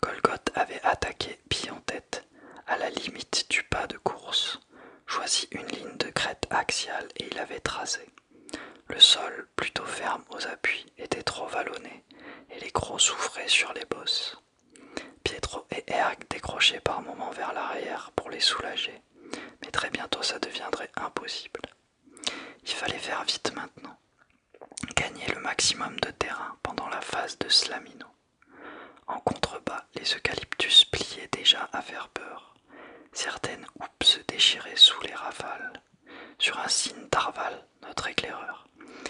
Golgoth avait attaqué pied en tête, à la limite du pas de course, choisi une ligne de crête axiale et il avait tracé. Le sol, plutôt ferme aux appuis, était trop vallonné et les crocs souffraient sur les bosses. Pietro et Erg décrochaient par moments vers l'arrière pour les soulager, mais très bientôt ça deviendrait impossible. Il fallait faire vite maintenant, gagner le maximum de terrain pendant la phase de Slamino. En contrebas, les eucalyptus pliaient déjà à faire peur. Certaines houppes se déchiraient sous les rafales. Sur un signe d'Arval, notre éclaireur,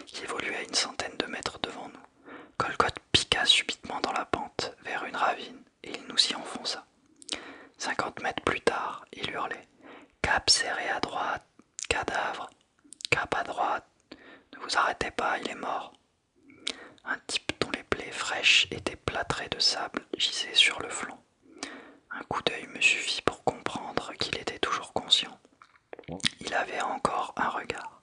qui évoluait à une centaine de mètres devant nous, Golgoth piqua subitement dans la pente vers une ravine et il nous y enfonça. 50 mètres plus tard, il hurlait « Cap serré à droite, cadavre, cap à droite, ne vous arrêtez pas, il est mort !» Un type dont les plaies fraîches étaient plâtrées de sable gisait sur le flanc. Un coup d'œil me suffit pour comprendre qu'il était toujours conscient. Il avait encore un regard.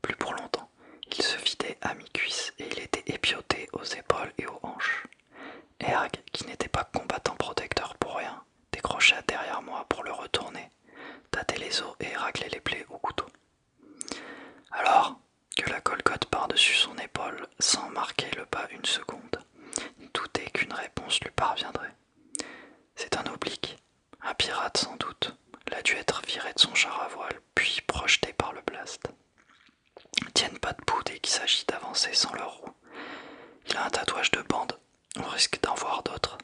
Plus pour longtemps, il se vidait à mi-cuisse et il était épiauté aux épaules et aux hanches. Erg, qui n'était pas combattant protecteur pour rien, décrocha derrière moi pour le retourner, tâter les os et racler les plaies au couteau. Alors que la colcotte par-dessus son épaule, sans marquer le pas une seconde, il doutait qu'une réponse lui parviendrait. C'est un oblique, un pirate sans doute, l'a dû être viré de son char à voile, puis projeté par le blast. Tiennent pas debout dès qu'il s'agit d'avancer sans leur roue. Il a un tatouage de bande, on risque d'en voir d'autres.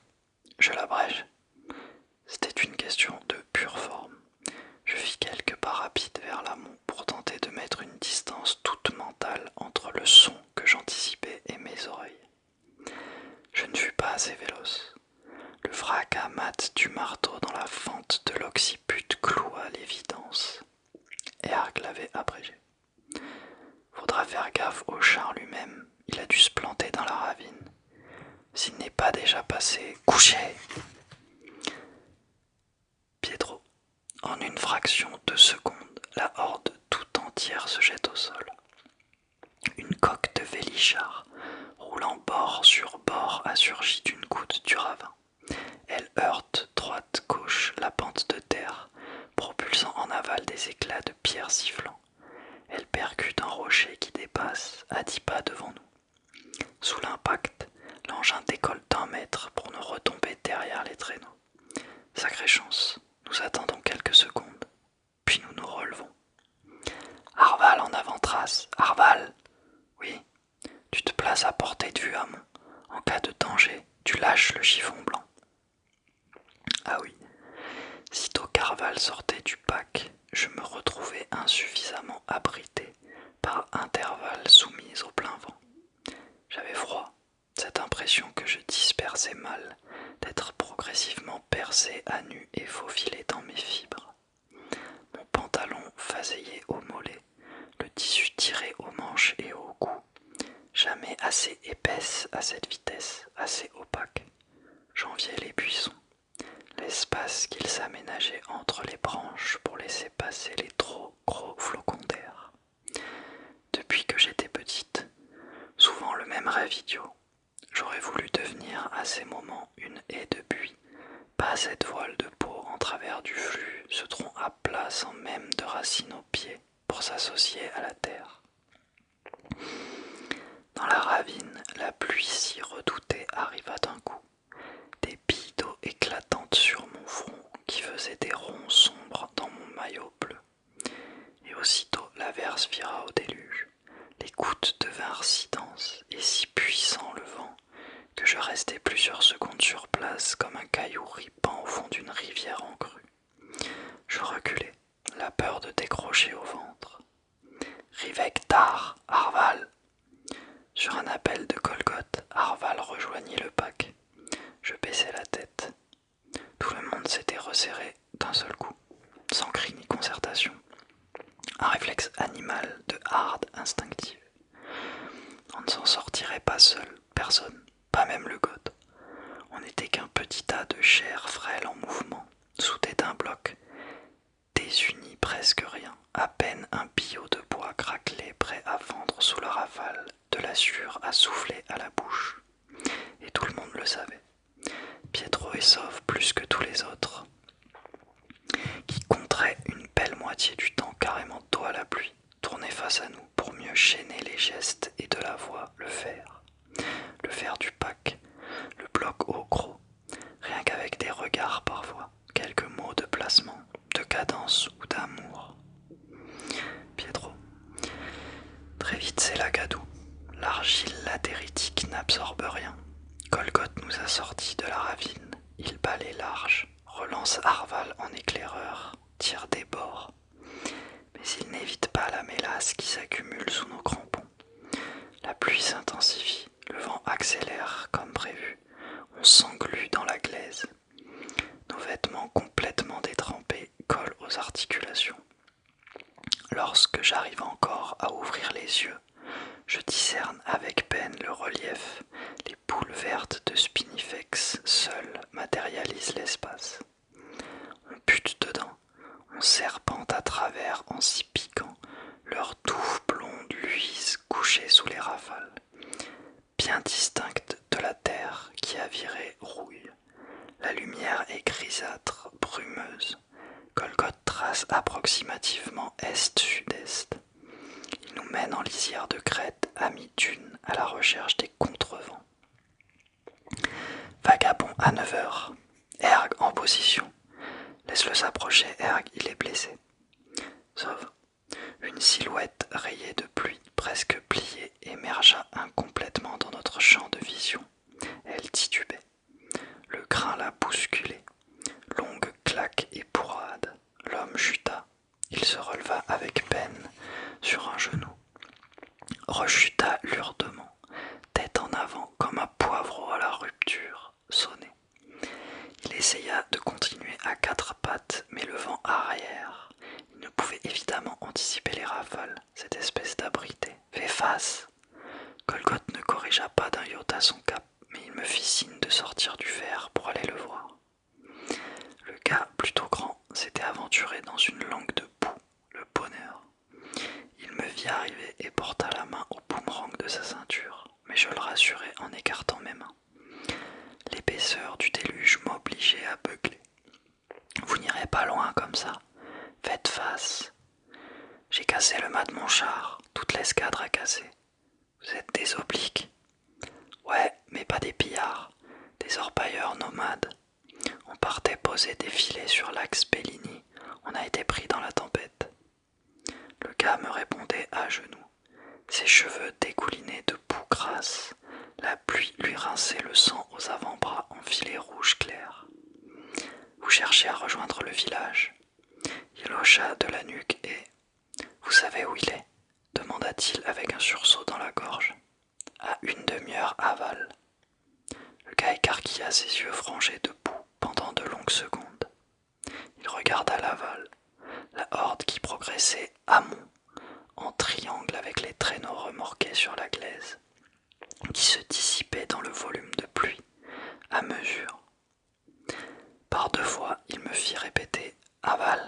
Je l'abrège. C'était une question de pure forme. Je fis quelques pas rapides vers l'amont pour tenter de mettre une distance toute mentale entre le son que j'anticipais et mes oreilles. Je ne fus pas assez véloce. Le fracas mat du marteau dans la fente de l'occiput cloua l'évidence. Erg l'avait abrégé. Faudra faire gaffe au char lui-même, il a dû se planter dans la ravine. S'il n'est pas déjà passé, couché. Pietro. En une fraction de seconde, la horde tout entière se jette au sol. Une coque de vélichard, roulant bord sur bord, a surgi d'une goutte du ravin. Elle heurte droite-gauche la pente de terre, propulsant en aval des éclats de pierre sifflants. Elle percute un rocher qui dépasse à 10 pas devant nous. Sous l'impact, l'engin décolle d'1 mètre pour nous retomber derrière les traîneaux. Sacrée chance, nous attendons quelques secondes, puis nous nous relevons. Arval en avant-trace, Arval! Oui, tu te places à portée de vue amont. En cas de danger, tu lâches le chiffon blanc. Ah oui, sitôt qu'Arval sortait du pack, je me retrouvais insuffisamment abrité par intervalles soumis au plein vent. J'avais froid, cette impression que je dispersais mal, d'être progressivement percé à nu et faufilé dans mes fibres. Mon pantalon faseillé au mollet, le tissu tiré aux manches et au cou, jamais assez épaisse à cette vitesse, assez opaque. J'enviais les buissons, l'espace qu'ils s'aménageaient entre les branches pour laisser passer les trop gros flocons d'air. Depuis que j'étais petite, souvent le même rêve idiot. J'aurais voulu devenir à ces moments une haie de buis, pas cette voile de peau en travers du flux, ce tronc à plat sans même de racines aux pieds pour s'associer à la terre. Dans la ravine, la pluie si redoutée arriva d'un coup. Des billes d'eau éclatantes sur mon front qui faisaient des ronds sombres dans mon maillot bleu. Et aussitôt l'averse vira au déluge. Les gouttes devinrent si denses et si puissant le vent que je restai plusieurs secondes sur place comme un caillou ripant au fond d'une rivière en crue. Je reculai, la peur de décrocher au ventre. Rivec Tar, Arval. Sur un appel de Golgoth, Arval rejoignit le pack. Je baissai la tête. Tout le monde s'était resserré d'un seul coup, sans cri ni concertation. Un réflexe animal de harde instinctive. On ne s'en sortirait pas seul, personne, pas même le god. On n'était qu'un petit tas de chair frêle en mouvement, soudé d'un bloc, désuni presque rien, à peine un billot de bois craquelé prêt à fendre sous la rafale, de la sueur à souffler à la bouche. Et tout le monde le savait. Pietro et Sauve plus que tous les autres, qui compteraient une belle moitié du temps carrément dos à la pluie, tournaient face à nous pour mieux chaîner les gestes et de la voix, le fer du pack, le bloc au gros, rien qu'avec des regards parfois, quelques mots de placement, de cadence ou d'amour. Pietro. Très vite c'est la gadoue. L'argile latéritique n'absorbe rien. Golgoth nous a sortis de la ravine. Il balaie large, relance Arval en éclaireur, tire des bords. Mais il n'évite pas la mélasse qui s'accumule sous nos crampons. La pluie s'intensifie, le vent accélère comme prévu. On s'englue dans la glaise. Nos vêtements complètement détrempés collent aux articulations. Lorsque j'arrive encore à ouvrir les yeux, je discerne avec peine le relief. Les boules vertes de Spinifex seules matérialisent l'espace. On bute dedans, on serpente à travers en s'y piquant, leurs touffes blondes luisent couchées sous les rafales, bien distinctes de la terre qui a viré rouille. La lumière est grisâtre, brumeuse. Golgoth trace approximativement est-sud-est. Il nous mène en lisière de crête, à mi-dune, à la recherche des contrevents. Vagabond à 9h. Erg en position. Laisse-le s'approcher, Erg, il est blessé. Sauve. Une silhouette rayée de pluie, presque pliée, émergea incomplètement dans notre champ de vision. Elle titubait. Le grain la bousculait. Longue claque et bourrade. L'homme chuta. Il se releva avec peine sur un genou. Rechuta lourdement, tête en avant comme un poivreau à la rupture, sonné. Il essaya de continuer à quatre pattes, mais le vent arrière. Il ne pouvait évidemment anticiper les rafales, cette espèce d'abrité. Fais face. Golgoth ne corrigea pas d'un iota son cap, mais il me fit signe de sortir du fer pour aller le voir. Le gars, plutôt grand, s'était aventuré dans une langue de boue, le bonheur. Il me vit arriver et porta la main au boomerang de sa ceinture, mais je le rassurai en écartant mes mains. L'épaisseur du déluge m'obligeait à beugler. Vous n'irez pas loin comme ça. Faites face. J'ai cassé le mât de mon char, toute l'escadre a cassé. Vous êtes des obliques? Ouais, mais pas des pillards, des orpailleurs nomades. On partait poser des filets sur l'axe Bellini, on a été pris dans la tempête. Le gars me répondait à genoux, ses cheveux dégoulinés de boue grasse. La pluie lui rinçait le sang aux avant-bras en filets rouges clairs. Vous cherchez à rejoindre le village? Il hocha de la nuque et... Vous savez où il est? Demanda-t-il avec un sursaut dans la gorge. À une demi-heure aval. Le gars écarquilla ses yeux frangés de boue pendant de longues secondes. Il regarda l'aval, la horde qui progressait amont, en triangle avec les traîneaux remorqués sur la glaise, qui se dissipaient dans le volume de pluie, à mesure. Par deux fois, il me fit répéter « aval ».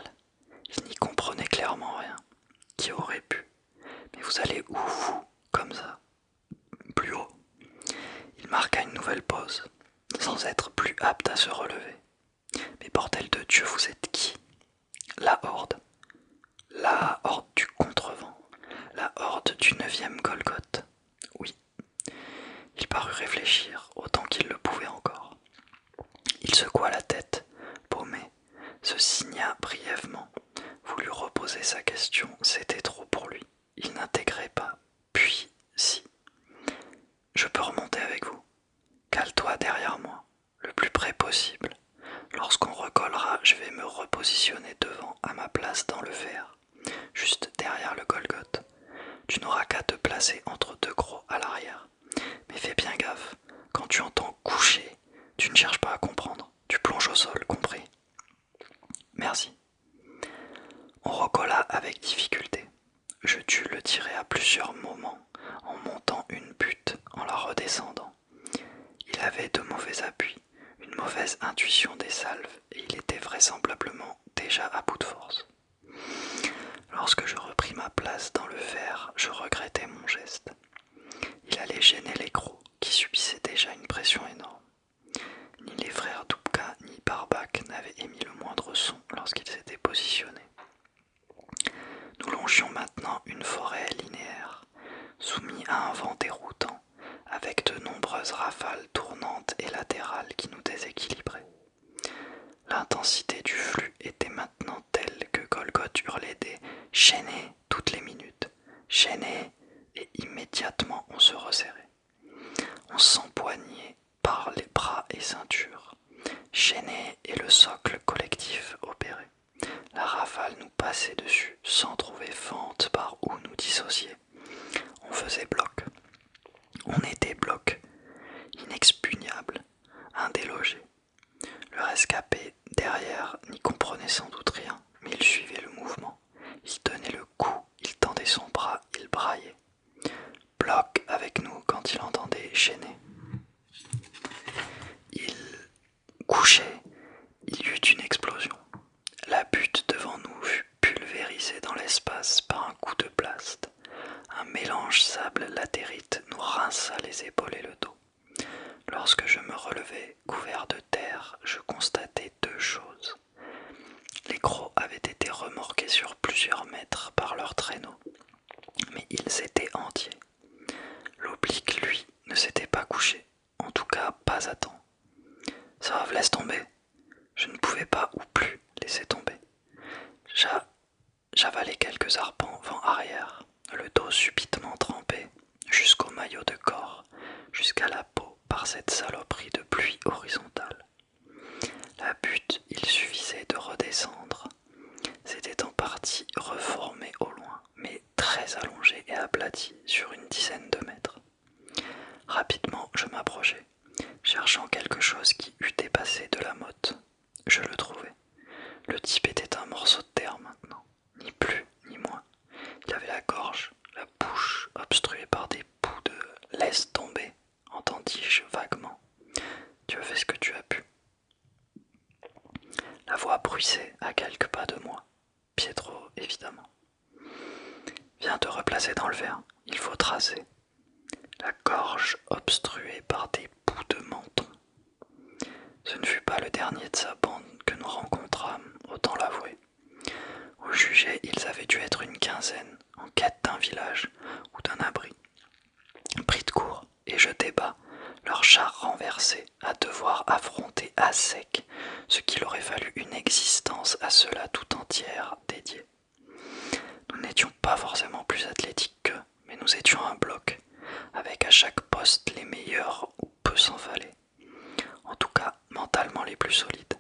Il n'y comprenait clairement rien. Qui aurait pu? Mais vous allez où, vous? Comme ça? Plus haut. Il marqua une nouvelle pause, sans être plus apte à se relever. Mais bordel de Dieu, vous êtes qui? La horde. La horde du contrevent. La horde du 9e Golgoth. placé entre deux crocs à l'arrière. Mais fais bien gaffe, quand tu entends coucher, tu ne cherches pas à comprendre, tu plonges au sol, compris? Merci. On recolla avec difficulté. Je dus le tirer à plusieurs moments, en montant une butte, en la redescendant. Il avait de mauvais appuis, une mauvaise intuition des salves, et il était vraisemblablement déjà à bout de force. Lorsque je repris ma place dans le verre, je regrettais mon geste. Il allait gêner les crocs, qui subissaient déjà une pression énorme. Ni les frères Dubka ni Barbac n'avaient émis le moindre son lorsqu'ils s'étaient positionnés. Nous longions maintenant une forêt linéaire, soumis à un vent déroutant, avec de nombreuses rafales tournantes et latérales qui nous déséquilibraient. L'intensité du flux était maintenant telle que Golgoth hurlait des « chaînez » toutes les minutes, « chaînez » et immédiatement on se resserrait. On s'empoignait par les bras et ceintures, chaînez et le socle collectif opérait. La rafale nous passait dessus sans trouver fente par où nous dissocier. On faisait bloc. On était bloc, inexpugnable, indélogé. Le rescapé, derrière, n'y comprenait sans doute rien, mais il suivait le mouvement. Il tenait le coup, il tendait son bras, il braillait. Bloc avec nous quand il entendait chaîner. Il couchait, il y eut une explosion. La butte devant nous fut pulvérisée dans l'espace par un coup de blast. Un mélange sable-latérite nous rinça les épaules et le dos. Lorsque je me relevai, couvert de terre, je constatai deux choses. Les crocs avaient été remorqués sur plusieurs mètres par leurs traîneaux, mais ils étaient entiers. L'oblique, lui, ne s'était pas couché, en tout cas pas à temps. Sauve, laisse tomber. Je ne pouvais pas ou plus laisser tomber. J'avalai quelques arpents vent arrière, le dos subitement trempé, jusqu'au maillot de corps, jusqu'à la peau par cette saloperie de pluie horizontale. La butte, il suffisait de redescendre. C'était en partie reformé au loin, mais très allongé et aplati sur une dizaine de mètres. Rapidement, je m'approchai, cherchant quelque chose qui eût dépassé de la motte. Je le trouvai. Le type était un morceau de terre maintenant, ni plus ni moins. Il avait la gorge, la bouche obstruée par des bouts de laisse tomber, entendis-je vaguement. Tu as fait ce que tu as pu. La voix bruissait à quelques pas de moi. Pietro, évidemment. Viens te replacer dans le verre, il faut tracer. La gorge obstruée par des bouts de menton. Ce ne fut pas le dernier de sa bande que nous rencontrâmes, autant l'avouer. Au jugé, ils avaient dû être une quinzaine, en quête d'un village ou d'un abri. Pris de court et jetés bas, leur char renversé, à devoir affronter à sec ce qu'il aurait fallu une existence à cela tout entière dédiée. Nous n'étions pas forcément plus athlétiques qu'eux, mais nous étions un bloc, avec à chaque poste les meilleurs où peu s'en fallait. En tout cas, mentalement les plus solides,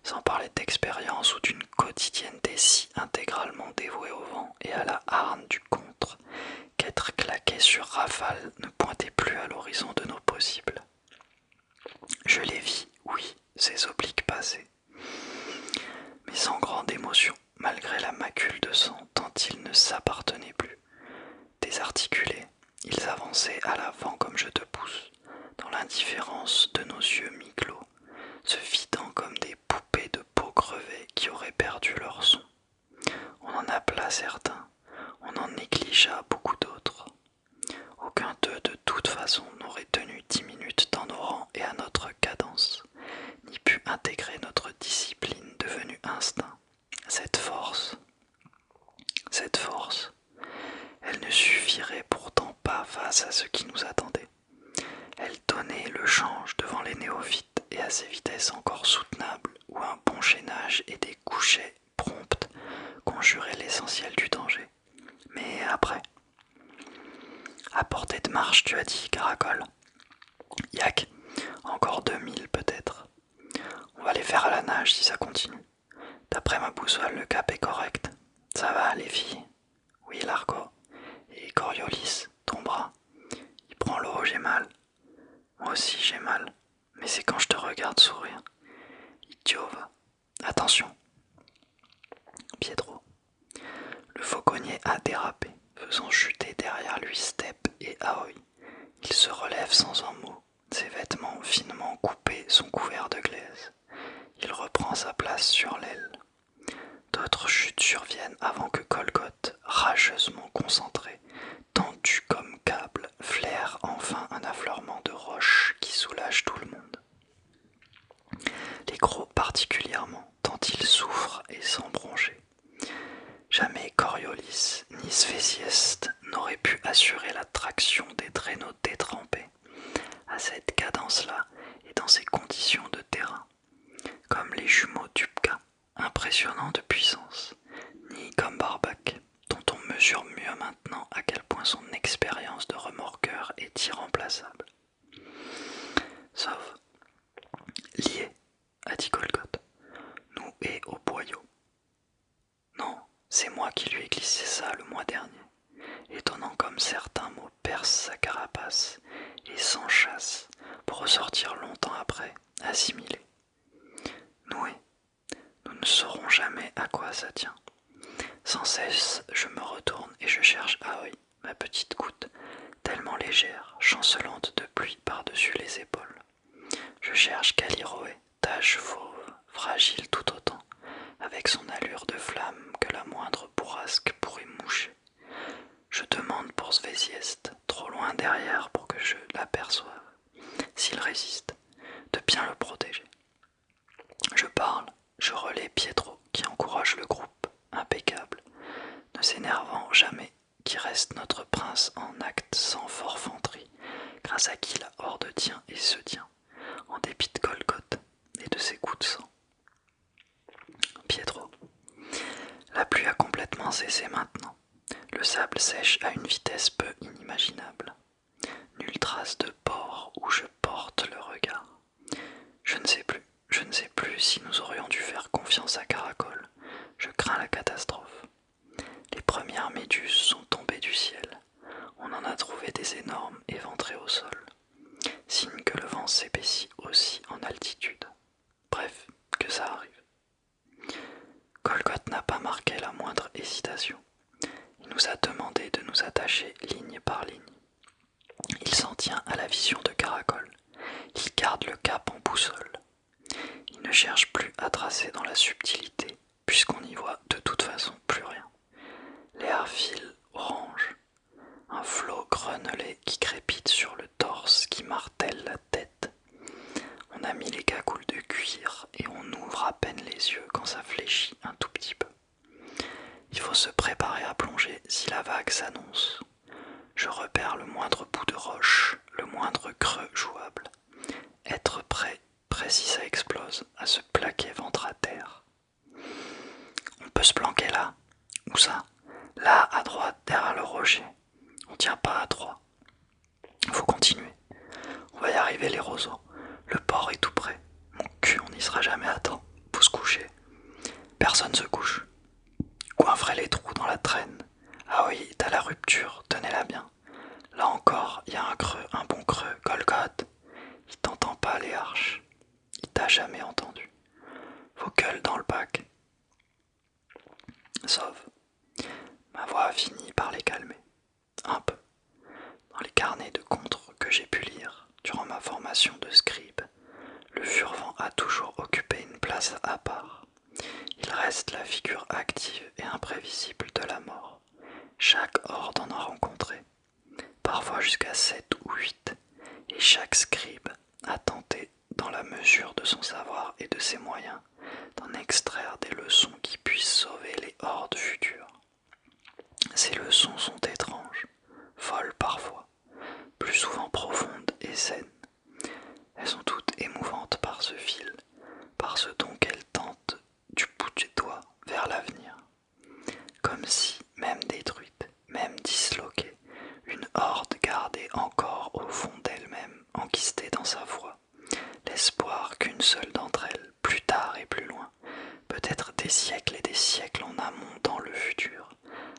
sans parler d'expérience ou d'une quotidienneté si intégralement dévouée au vent et à la hargne du contre, qu'être claqué sur rafale ne pointait plus à l'horizon de nos possibles. Je les vis, oui, ces obliques passés, mais sans grande émotion, malgré la macule de sang tant ils ne s'appartenaient plus. Désarticulés, ils avançaient à l'avant comme je te pousse, dans l'indifférence de nos yeux mi-clos, se vidant comme des poupées de peau crevée qui auraient perdu leur son. On en appela certains, on en négligea beaucoup d'autres. Aucun d'eux de toute façon n'aurait tenu 10 minutes dans nos rangs et à notre cadence, ni pu intégrer notre discipline devenue instinct. Cette force, elle ne suffirait pourtant pas face à ce qui nous attendait. Elle donnait le change devant les néophytes et à ces vitesses encore soutenables où un bon chaînage et des couchets prompts conjuraient l'essentiel du danger. Mais après, à portée de marche, tu as dit, Caracol. Yak, encore 2000 peut-être. On va les faire à la nage si ça continue. D'après ma boussole, le cap est correct. Ça va, les filles? Oui, Largo. Et Coriolis, ton aussi j'ai mal, mais c'est quand je te regarde sourire. Idiot va. Attention. Pietro. Le fauconnier a dérapé, faisant chuter derrière lui Step et Aoi. Il se relève sans un mot. Ses vêtements finement coupés sont couverts de glaise. Il reprend sa place sur l'aile. D'autres chutes surviennent avant que Colgotte, rageusement concentré, tendu comme câble, flaire enfin un affleurement de roches qui soulage tout le monde. Les gros particulièrement, tant ils souffrent et sans broncher. Jamais Coriolis ni Sphésieste n'auraient pu assurer la traction des traîneaux détrempés à cette cadence-là et dans ces conditions de terrain, comme les jumeaux Dupka, impressionnants de puissance, ni comme Barbac, dont on mesure mieux maintenant à quel point son expérience de remorqueur est irremplaçable. Sauf lié, a dit Colgotte, nous et au boyau. Non, c'est moi qui lui ai glissé ça le mois dernier, étonnant comme certains mots percent sa carapace et s'enchassent pour ressortir longtemps après, assimilés. Noué, nous ne saurons jamais à quoi ça tient. Sans cesse, je me retourne et je cherche Aoi, ma petite goutte, tellement légère, chancelante de pluie par-dessus les épaules. Je cherche Caliroé, tache fauve, fragile tout autant, avec son allure de flamme que la moindre bourrasque pourrait moucher. Je demande pour Svésieste, trop loin derrière pour que je l'aperçoive, s'il résiste, de bien le protéger. Je parle, je relais Pietro qui encourage le groupe, impeccable, ne s'énervant jamais, qui reste notre prince en acte sans forfanterie, grâce à qui la horde tient et se tient, en dépit de Colgotte et de ses coups de sang. Pietro. La pluie a complètement cessé maintenant. Le sable sèche à une vitesse peu inimaginable. Nulle trace de port où je porte le regard. Je ne sais plus si nous aurions dû faire confiance à Caracol. Je crains la catastrophe. Les premières méduses sont tombées du ciel. On en a trouvé des énormes éventrées au sol. Signe que le vent s'épaissit aussi en altitude. Bref, que ça arrive. Colgotte n'a pas marqué la moindre hésitation. Il nous a demandé de nous attacher ligne par ligne. Il s'en tient à la vision de Caracol. Il garde le cap en boussole. Il ne cherche plus à tracer dans la subtilité, puisqu'on n'y voit de toute façon plus rien. L'air file orange, un flot grenelé qui crépite sur le torse, qui martèle la tête. On a mis les cagoules de cuir et on ouvre à peine les yeux quand ça fléchit un tout petit peu. Il faut se préparer à plonger si la vague s'annonce. Je repère le moindre bout de roche, le moindre creux jouable. Être prêt si ça explose, à se plaquer ventre à terre. On peut se planquer là. Où ça? Là, à droite, derrière le rocher. On tient pas à droit. Faut continuer. On va y arriver les roseaux. Le port est tout près. Mon cul, on n'y sera jamais à temps. Faut se coucher. Personne se couche. Coinfrez les trous dans la traîne. Ah oui, t'as la rupture, tenez-la bien. Là encore, il y a un creux, un bon creux. Colgotte, il t'entend pas les arches. Il t'a jamais entendu. Faut gueule dans le bac. Sauf, ma voix a fini par les calmer. Un peu. Dans les carnets de contre que j'ai pu lire durant ma formation de scribe, le Furvent a toujours occupé une place à part. Il reste la figure active et imprévisible de la mort. Chaque horde en a rencontré, parfois jusqu'à 7 ou 8, et chaque scribe a tenté, dans la mesure de son savoir et de ses moyens, d'en extraire des leçons qui puissent sauver les hordes futures. Ces leçons sont étranges, folles parfois, plus souvent profondes et saines. Elles sont toutes émouvantes par ce fil, par ce don qu'elles tentent du bout du doigt vers l'avenir. Comme si, même détruite, même disloquée, une horde gardait encore au fond d'elle-même, enquistée dans sa foi, l'espoir qu'une seule d'entre elles, plus tard et plus loin, peut-être des siècles et des siècles en amont dans le futur,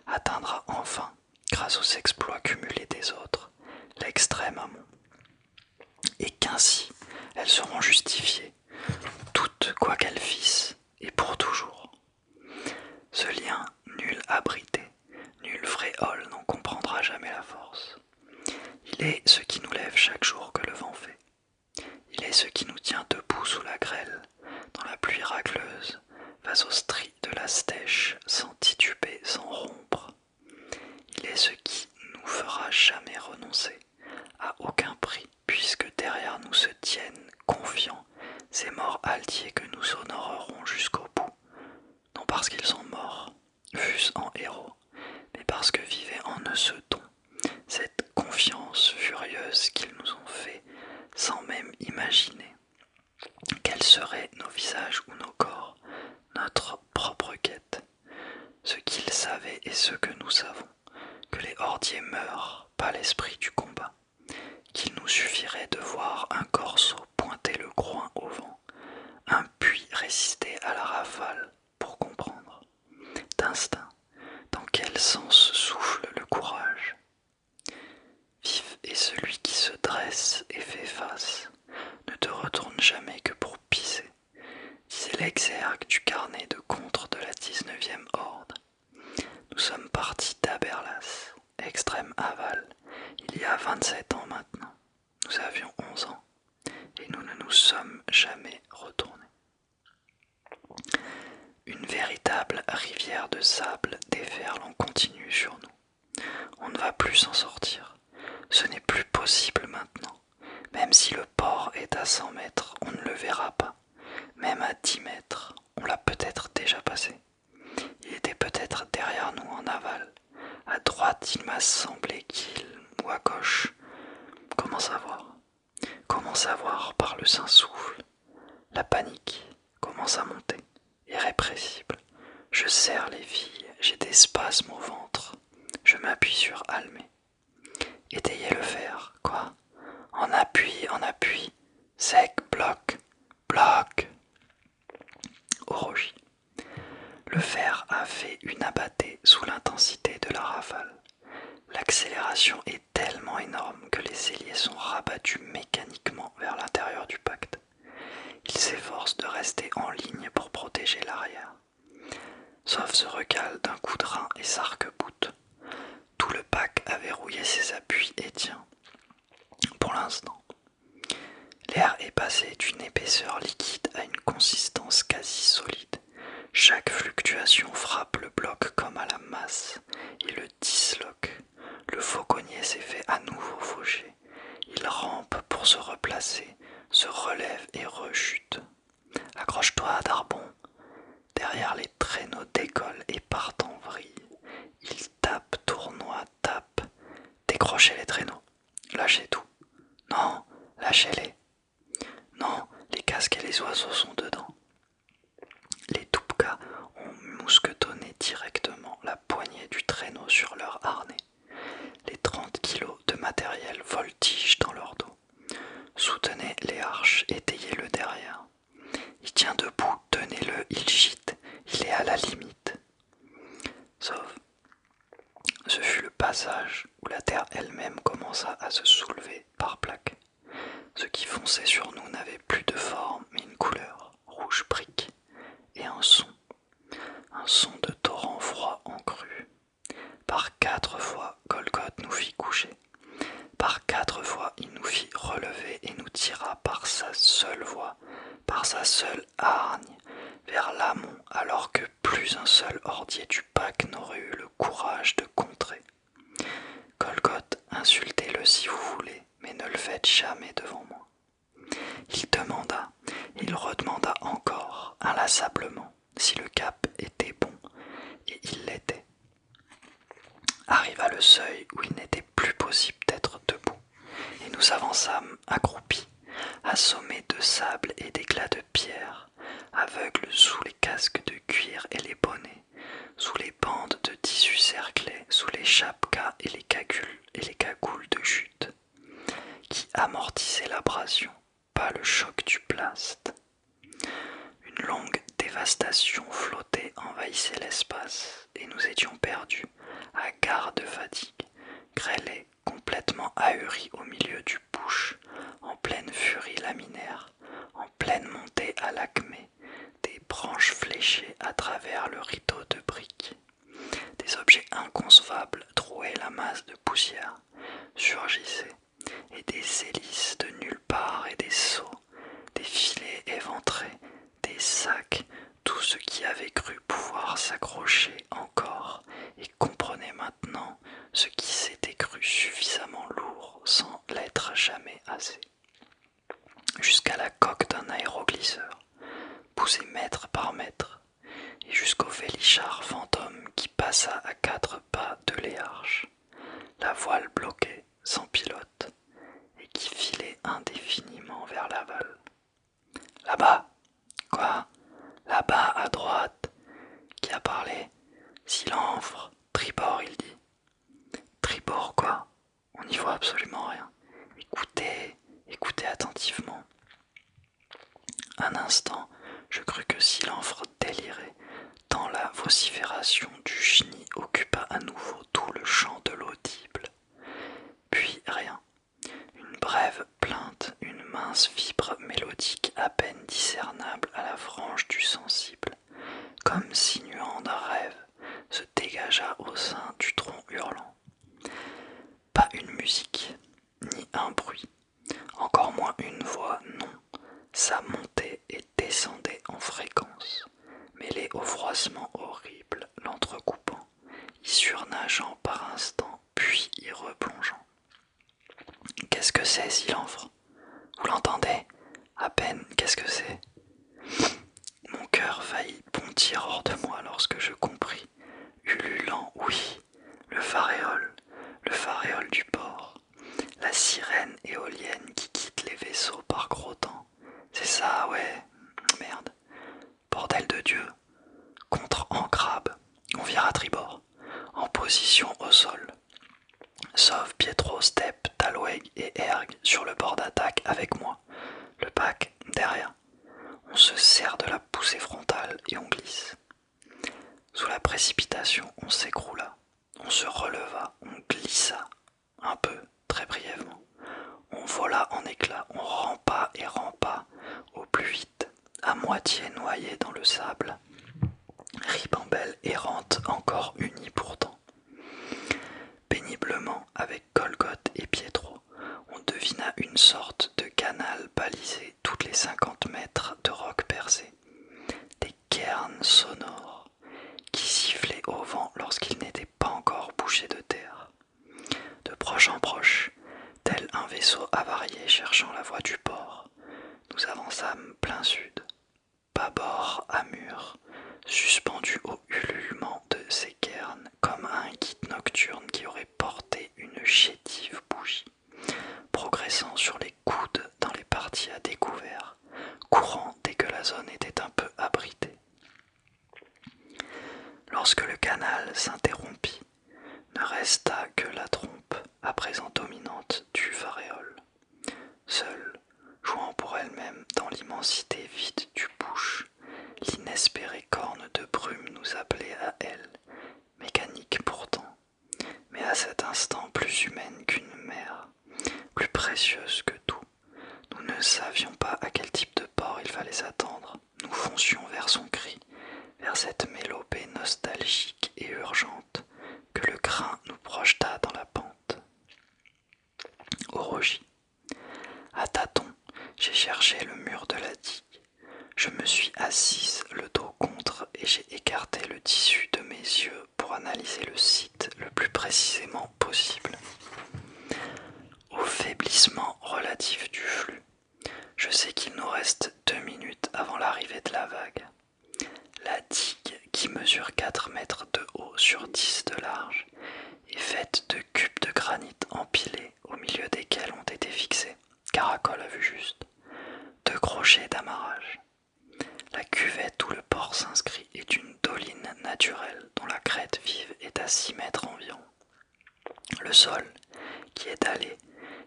atteindra enfin, grâce aux exploits cumulés des autres, l'extrême amont. Et qu'un Ainsi, elles seront justifiées, toutes quoi qu'elles fissent, et pour toujours. Ce lien, nul abrité, nul vrai hall n'en comprendra jamais la force. Il est ce qui nous lève chaque jour que le vent fait. Il est ce qui nous tient debout sous la grêle, dans la pluie racleuse, face aux stries de la stèche, sans tituber, sans rompre. Il est ce qui nous fera jamais renoncer, à aucun prix, puisque derrière nous se tiennent, confiants, ces morts altiers que nous honorerons jusqu'au bout, non parce qu'ils sont morts, fût-ce en héros, mais parce que vivait en eux ce don, cette confiance furieuse qu'ils nous ont fait, sans même imaginer quels seraient nos visages ou nos corps, notre propre quête. Ce qu'ils savaient et ce que nous savons, que les hordiers meurent, pas l'esprit du combat, qu'il nous suffirait de voir un corseau pointer le groin au vent, un puits résister à la rafale pour comprendre, d'instinct, dans quel sens souffle le courage. Vif est celui qui se dresse et fait face, ne te retourne jamais que pour pisser, disait l'exergue du carnet de contre de la 19e horde. Nous sommes partis d'Aberlas, extrême aval, il y a 27 ans maintenant. Nous avions 11 ans, et nous ne nous sommes jamais retournés. Une véritable rivière de sable déferle en continu sur nous. On ne va plus s'en sortir. Ce n'est plus possible maintenant. Même si le port est à 100 mètres, on ne le verra pas. Même à 10 mètres, on l'a peut-être déjà passé. Il était peut-être derrière nous en aval. À droite, il m'a semblé qu'il... ou à gauche. Comment savoir? Comment savoir par le Saint-Souffle? La panique commence à monter, irrépressible. Je serre les filles, j'ai des spasmes au ventre. Je m'appuie sur Almé. Étayez le fer, quoi? En appui, sec, bloc, bloc. Orochi. Le fer a fait une abattée sous l'intensité de la rafale. L'accélération est tellement énorme que les ailiers sont rabattus mécaniquement vers l'intérieur du pacte. Ils s'efforcent de rester en ligne pour protéger l'arrière. Sauf se recale d'un coup de rein et s'arc-boute. Tout le pack a verrouillé ses appuis et tient. Pour l'instant. L'air est passé d'une épaisseur liquide à une consistance quasi solide. Chaque fluctuation frappe le bloc comme à la masse et le disloque. Le fauconnier s'est fait à nouveau faucher. Il rampe pour se replacer, se relève et rechute. Accroche-toi, Darbon. Derrière les traîneaux décollent et partent en vrille. Il tape, tournoie, tape. Décrochez les traîneaux. Lâchez tout. Non, lâchez-les. Non, les casques et les oiseaux sont dedans. Les Toupkas ont mousquetonné directement la poignée du traîneau sur leur harnais. Les 30 kilos de matériel voltigent dans leur dos. Soutenez les arches, étayez-le derrière. Il tient debout, tenez-le, il gîte, il est à la limite. Sauf, ce fut le passage où la terre elle-même commença à se soulever par plaques. Ce qui fonçait sur nous n'avait plus de forme mais une couleur, rouge brique, et un son de torrent froid en crue. Par 4 fois, Golgoth nous fit coucher. Par 4 fois, il nous fit relever et nous tira par sa seule voie, par sa seule hargne, vers l'amont, alors que plus un seul hordier du pack n'aurait eu le courage de contrer. Golgoth, insultez-le si vous voulez, mais ne le faites jamais devant moi. Il redemanda encore, inlassablement, si le cap était bon, et il l'était. Arriva le seuil où il n'était plus possible d'être debout, et nous avançâmes accroupis, assommés de sable et d'éclats de pierre, aveugles sous les casques de cuir et les bonnets, sous les bandes de tissu cerclés, sous les chapkas et les cagoules de jute, qui amortissaient l'abrasion, pas le choc du blast. Une longue dévastation flottait, envahissait l'espace, et nous étions perdus, à garde de fatigue, grêlés, complètement ahuris au milieu du bush, en pleine furie travers le rideau de briques. Des objets inconcevables trouaient la masse de poussière, surgissaient, et des hélices de nulle part et des seaux, des filets éventrés, des sacs, tout ce qui avait cru pouvoir s'accrocher encore et comprenait maintenant ce qui s'était cru suffisamment lourd sans l'être jamais assez. Jusqu'à la coque d'un aéroglisseur, poussé mètre par mètre, et jusqu'au vélichard fantôme qui passa à 4 pas de l'éarche, la voile bloquée, sans pilote, et qui filait indéfiniment vers l'aval. Là-bas. Quoi? Là-bas, à droite. Qui a parlé? Silenfre. Tribord, il dit. Tribord quoi? On n'y voit absolument rien. Écoutez, écoutez attentivement. Un instant, je crus que Silenfre délirait, tant la vocifération du chenil occupa à nouveau tout le champ de l'audible. Puis rien. Une brève plainte, une mince fibre mélodique à peine discernable à la frange du sensible, comme sinuant d'un rêve, se dégagea au sein du tronc hurlant. Pas une musique, ni un bruit, encore moins une voix, non. Ça montait et descendait en fréquence, mêlé au froissement horrible, l'entrecoupant, y surnageant par instants, puis y replongeant. Qu'est-ce que c'est, Silenfre? Vous l'entendez? À peine, qu'est-ce que c'est? Mon cœur faillit bondir hors de moi lorsque je compris, ululant, oui, le faréole du port, la sirène éolienne qui quitte les vaisseaux par gros temps. C'est ça, ouais, merde. Bordel de Dieu. Contre-en-crabe, on vire à tribord, en position au sol. Sauf Pietro, Step, Talweg et Erg sur le bord d'attaque avec moi, le pack derrière. On se sert de la poussée frontale et on glisse. Sous la précipitation, on s'écroula, on se releva, on glissa, un peu, très brièvement. On vola en éclats, on rampa et rampa, au plus vite, à moitié noyé dans le sable. Ribambelle errante encore unie pourtant. Péniblement, avec Golgoth et Pietro, on devina une sorte de canal balisé toutes les 50 mètres de roc percé. Des cairns sonores qui sifflaient au vent lorsqu'ils n'étaient pas encore bouchés de terre. De proche en proche, tel un vaisseau avarié cherchant la voie du port, nous avançâmes plein sud, bâbord à mur, suspendu au ululement de ces cairns comme un guide nocturne qui aurait porté une chétive bougie, progressant sur les coudes dans les parties à découvert, courant dès que la zone était un peu abritée. Lorsque le canal s'interrompit, ne resta que la trompe, à présent dominante, du faréole. Seule, jouant pour elle-même dans l'immensité vide du bush, l'inespérée corne de brume nous appelait à elle, mécanique pourtant, mais à cet instant plus humaine qu'une mère, plus précieuse que tout. Nous ne savions pas à quel type de port il fallait s'attendre, nous foncions vers son cri, vers cette mélopée nostalgique et urgente que le grain nous projeta dans la pente. Au Rogy, à tâtons, j'ai cherché le mur de la digue. Je me suis assise le dos contre et j'ai écarté le tissu de mes yeux pour analyser le site le plus précisément possible. Au faiblissement relatif du flux, je sais qu'il nous reste 2 minutes avant l'arrivée de la vague. La digue, qui mesure 4 mètres de haut sur 10 de large, est faite de cubes de granit empilés au milieu desquels ont été fixés, caracole à vue juste, 2 crochets d'amarrage. La cuvette où le port s'inscrit est une doline naturelle dont la crête vive est à 6 mètres environ. Le sol, qui est dallé,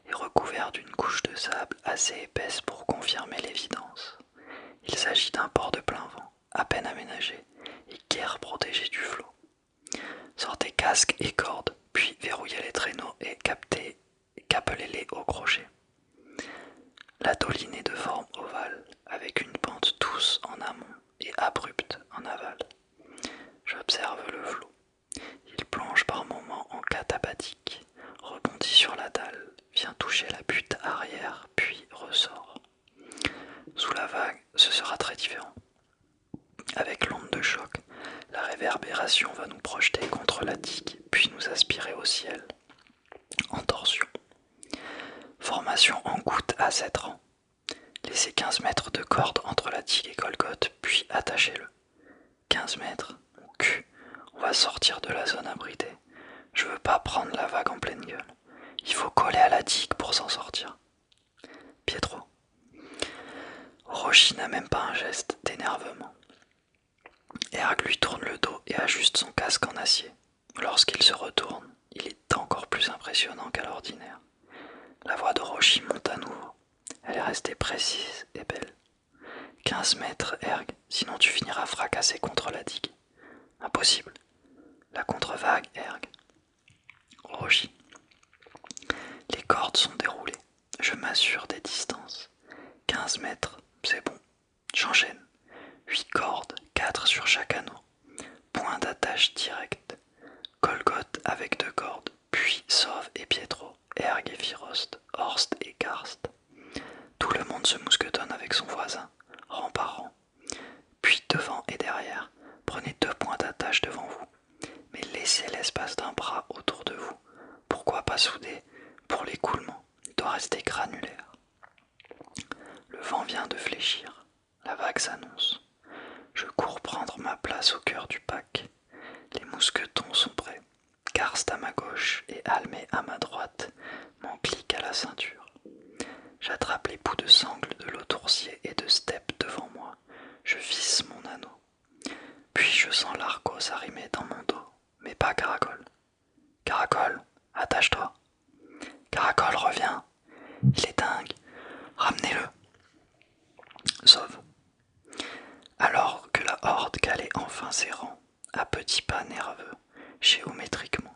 est recouvert d'une couche de sable assez épaisse pour confirmer l'évidence. Il s'agit d'un port de plein vent, à peine aménagé et guère protégé du flot. Sortez casque et corde, puis verrouillez les traîneaux et capelez-les au crochet. La doline est de forme ovale, avec une pente douce en amont et abrupte en aval. à 7 rangs. Laissez 15 mètres de corde entre la digue et Golgoth, puis attachez-le. 15 mètres, mon cul, on va sortir de la zone abritée. Je veux pas prendre la vague en pleine gueule. Il faut coller à la digue pour s'en sortir. Pietro. Orochi n'a même pas un geste d'énervement. Erg lui tourne le dos et ajuste son casque en acier. Lorsqu'il se retourne, il est encore plus impressionnant qu'à l'ordinaire. La voix d'Orochi monte à nouveau. Elle est restée précise et belle. 15 mètres, Erg, sinon tu finiras fracassé contre la digue. Impossible. La contre-vague, Erg. Orochi. Les cordes sont déroulées. Je m'assure des distances. 15 mètres, c'est bon. J'enchaîne. 8 cordes, 4 sur chaque anneau. Point d'attache direct. Golgoth avec 2 cordes, puis Sov et Pietro, Erg et Firost, Horst et Karst. Tout le monde se mousquetonne avec son voisin, rang par rang. Puis devant et derrière, prenez 2 points d'attache devant vous, mais laissez l'espace d'un bras autour de vous. Pourquoi pas soudé? Pour l'écoulement, il doit rester granulaire. Le vent vient de fléchir, la vague s'annonce. Je cours prendre ma place au cœur du pack. Les mousquetons sont prêts. Karst à ma gauche et Almé à ma droite m'en clique à la ceinture. J'attrape les bouts de sangle de l'autoursier et de steppe devant moi. Je visse mon anneau. Puis je sens l'Arcos arrimer dans mon dos, mais pas Caracol. Caracol, attache-toi. Caracol, reviens. Il est dingue. Ramenez-le. Sauve. Alors que la horde calait enfin ses rangs, à petits pas nerveux, géométriquement,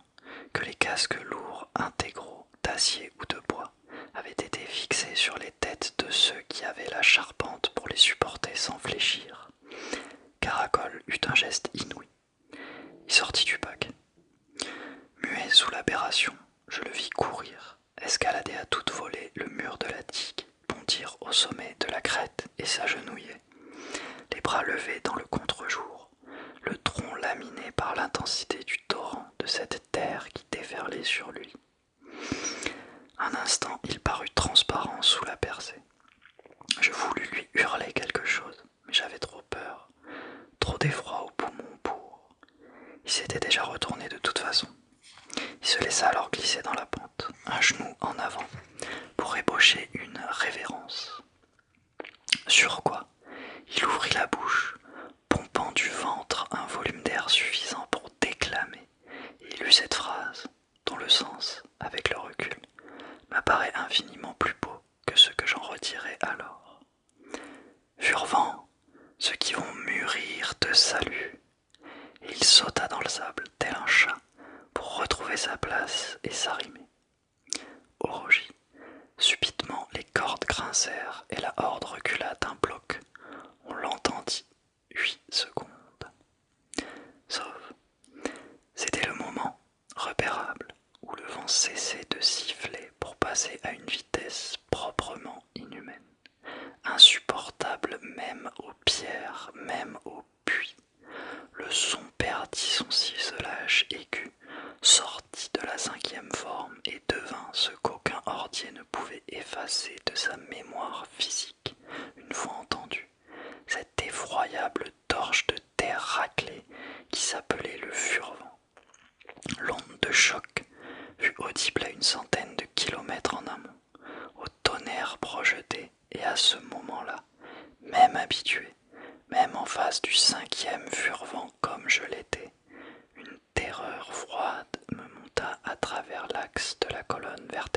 que les casques lourds, intégraux, d'acier ou de bois, avaient été fixés sur les têtes de ceux qui avaient la charpente pour les supporter sans fléchir. Caracol eut un geste inouï. Il sortit du pack. Muet sous l'aberration, je le vis courir, escalader à toute volée le mur de la digue, bondir au sommet de la crête et s'agenouiller. Les bras levés dans le contre-jour, le tronc laminé par l'intensité du torrent de cette terre qui déferlait sur lui. Un instant, il parut transparent sous la percée. Je voulus lui hurler quelque chose, mais j'avais trop peur, trop d'effroi au poumon pour. Il s'était déjà retourné de toute façon. Il se laissa alors glisser dans la pente, un genou en avant, pour ébaucher une révérence. Sur quoi, il ouvrit la bouche, pompant du ventre un volume d'air suffisant pour déclamer, et il eut cette phrase, dont le sens, avec le recul, m'apparaît infiniment plus beau que ce que j'en retirais alors. Furvant, ceux qui vont mûrir te saluent. Et il sauta dans le sable tel un chat pour retrouver sa place et s'arrimer. Orochi. Subitement, les cordes grincèrent et la horde recula d'un bloc. On l'entendit 8 secondes. Sauf, c'était le moment, repérable, où le vent cessait de siffler pour passer à une vitesse proprement inhumaine, insupportable même aux pierres, même aux puits. Le son perdit son ciselage aigu, sortit de la 5e forme et devint ce qu'aucun ordier ne pouvait effacer de sa mémoire physique une fois entendu, cette effroyable torche de terre raclée qui s'appelait le Furvent. L'onde de choc fut audible à une centaine de kilomètres en amont, au tonnerre projeté, et à ce moment-là, même habitué, même en face du 5e Furvent comme je l'étais, une terreur froide me monta à travers l'axe de la colonne vertébrale.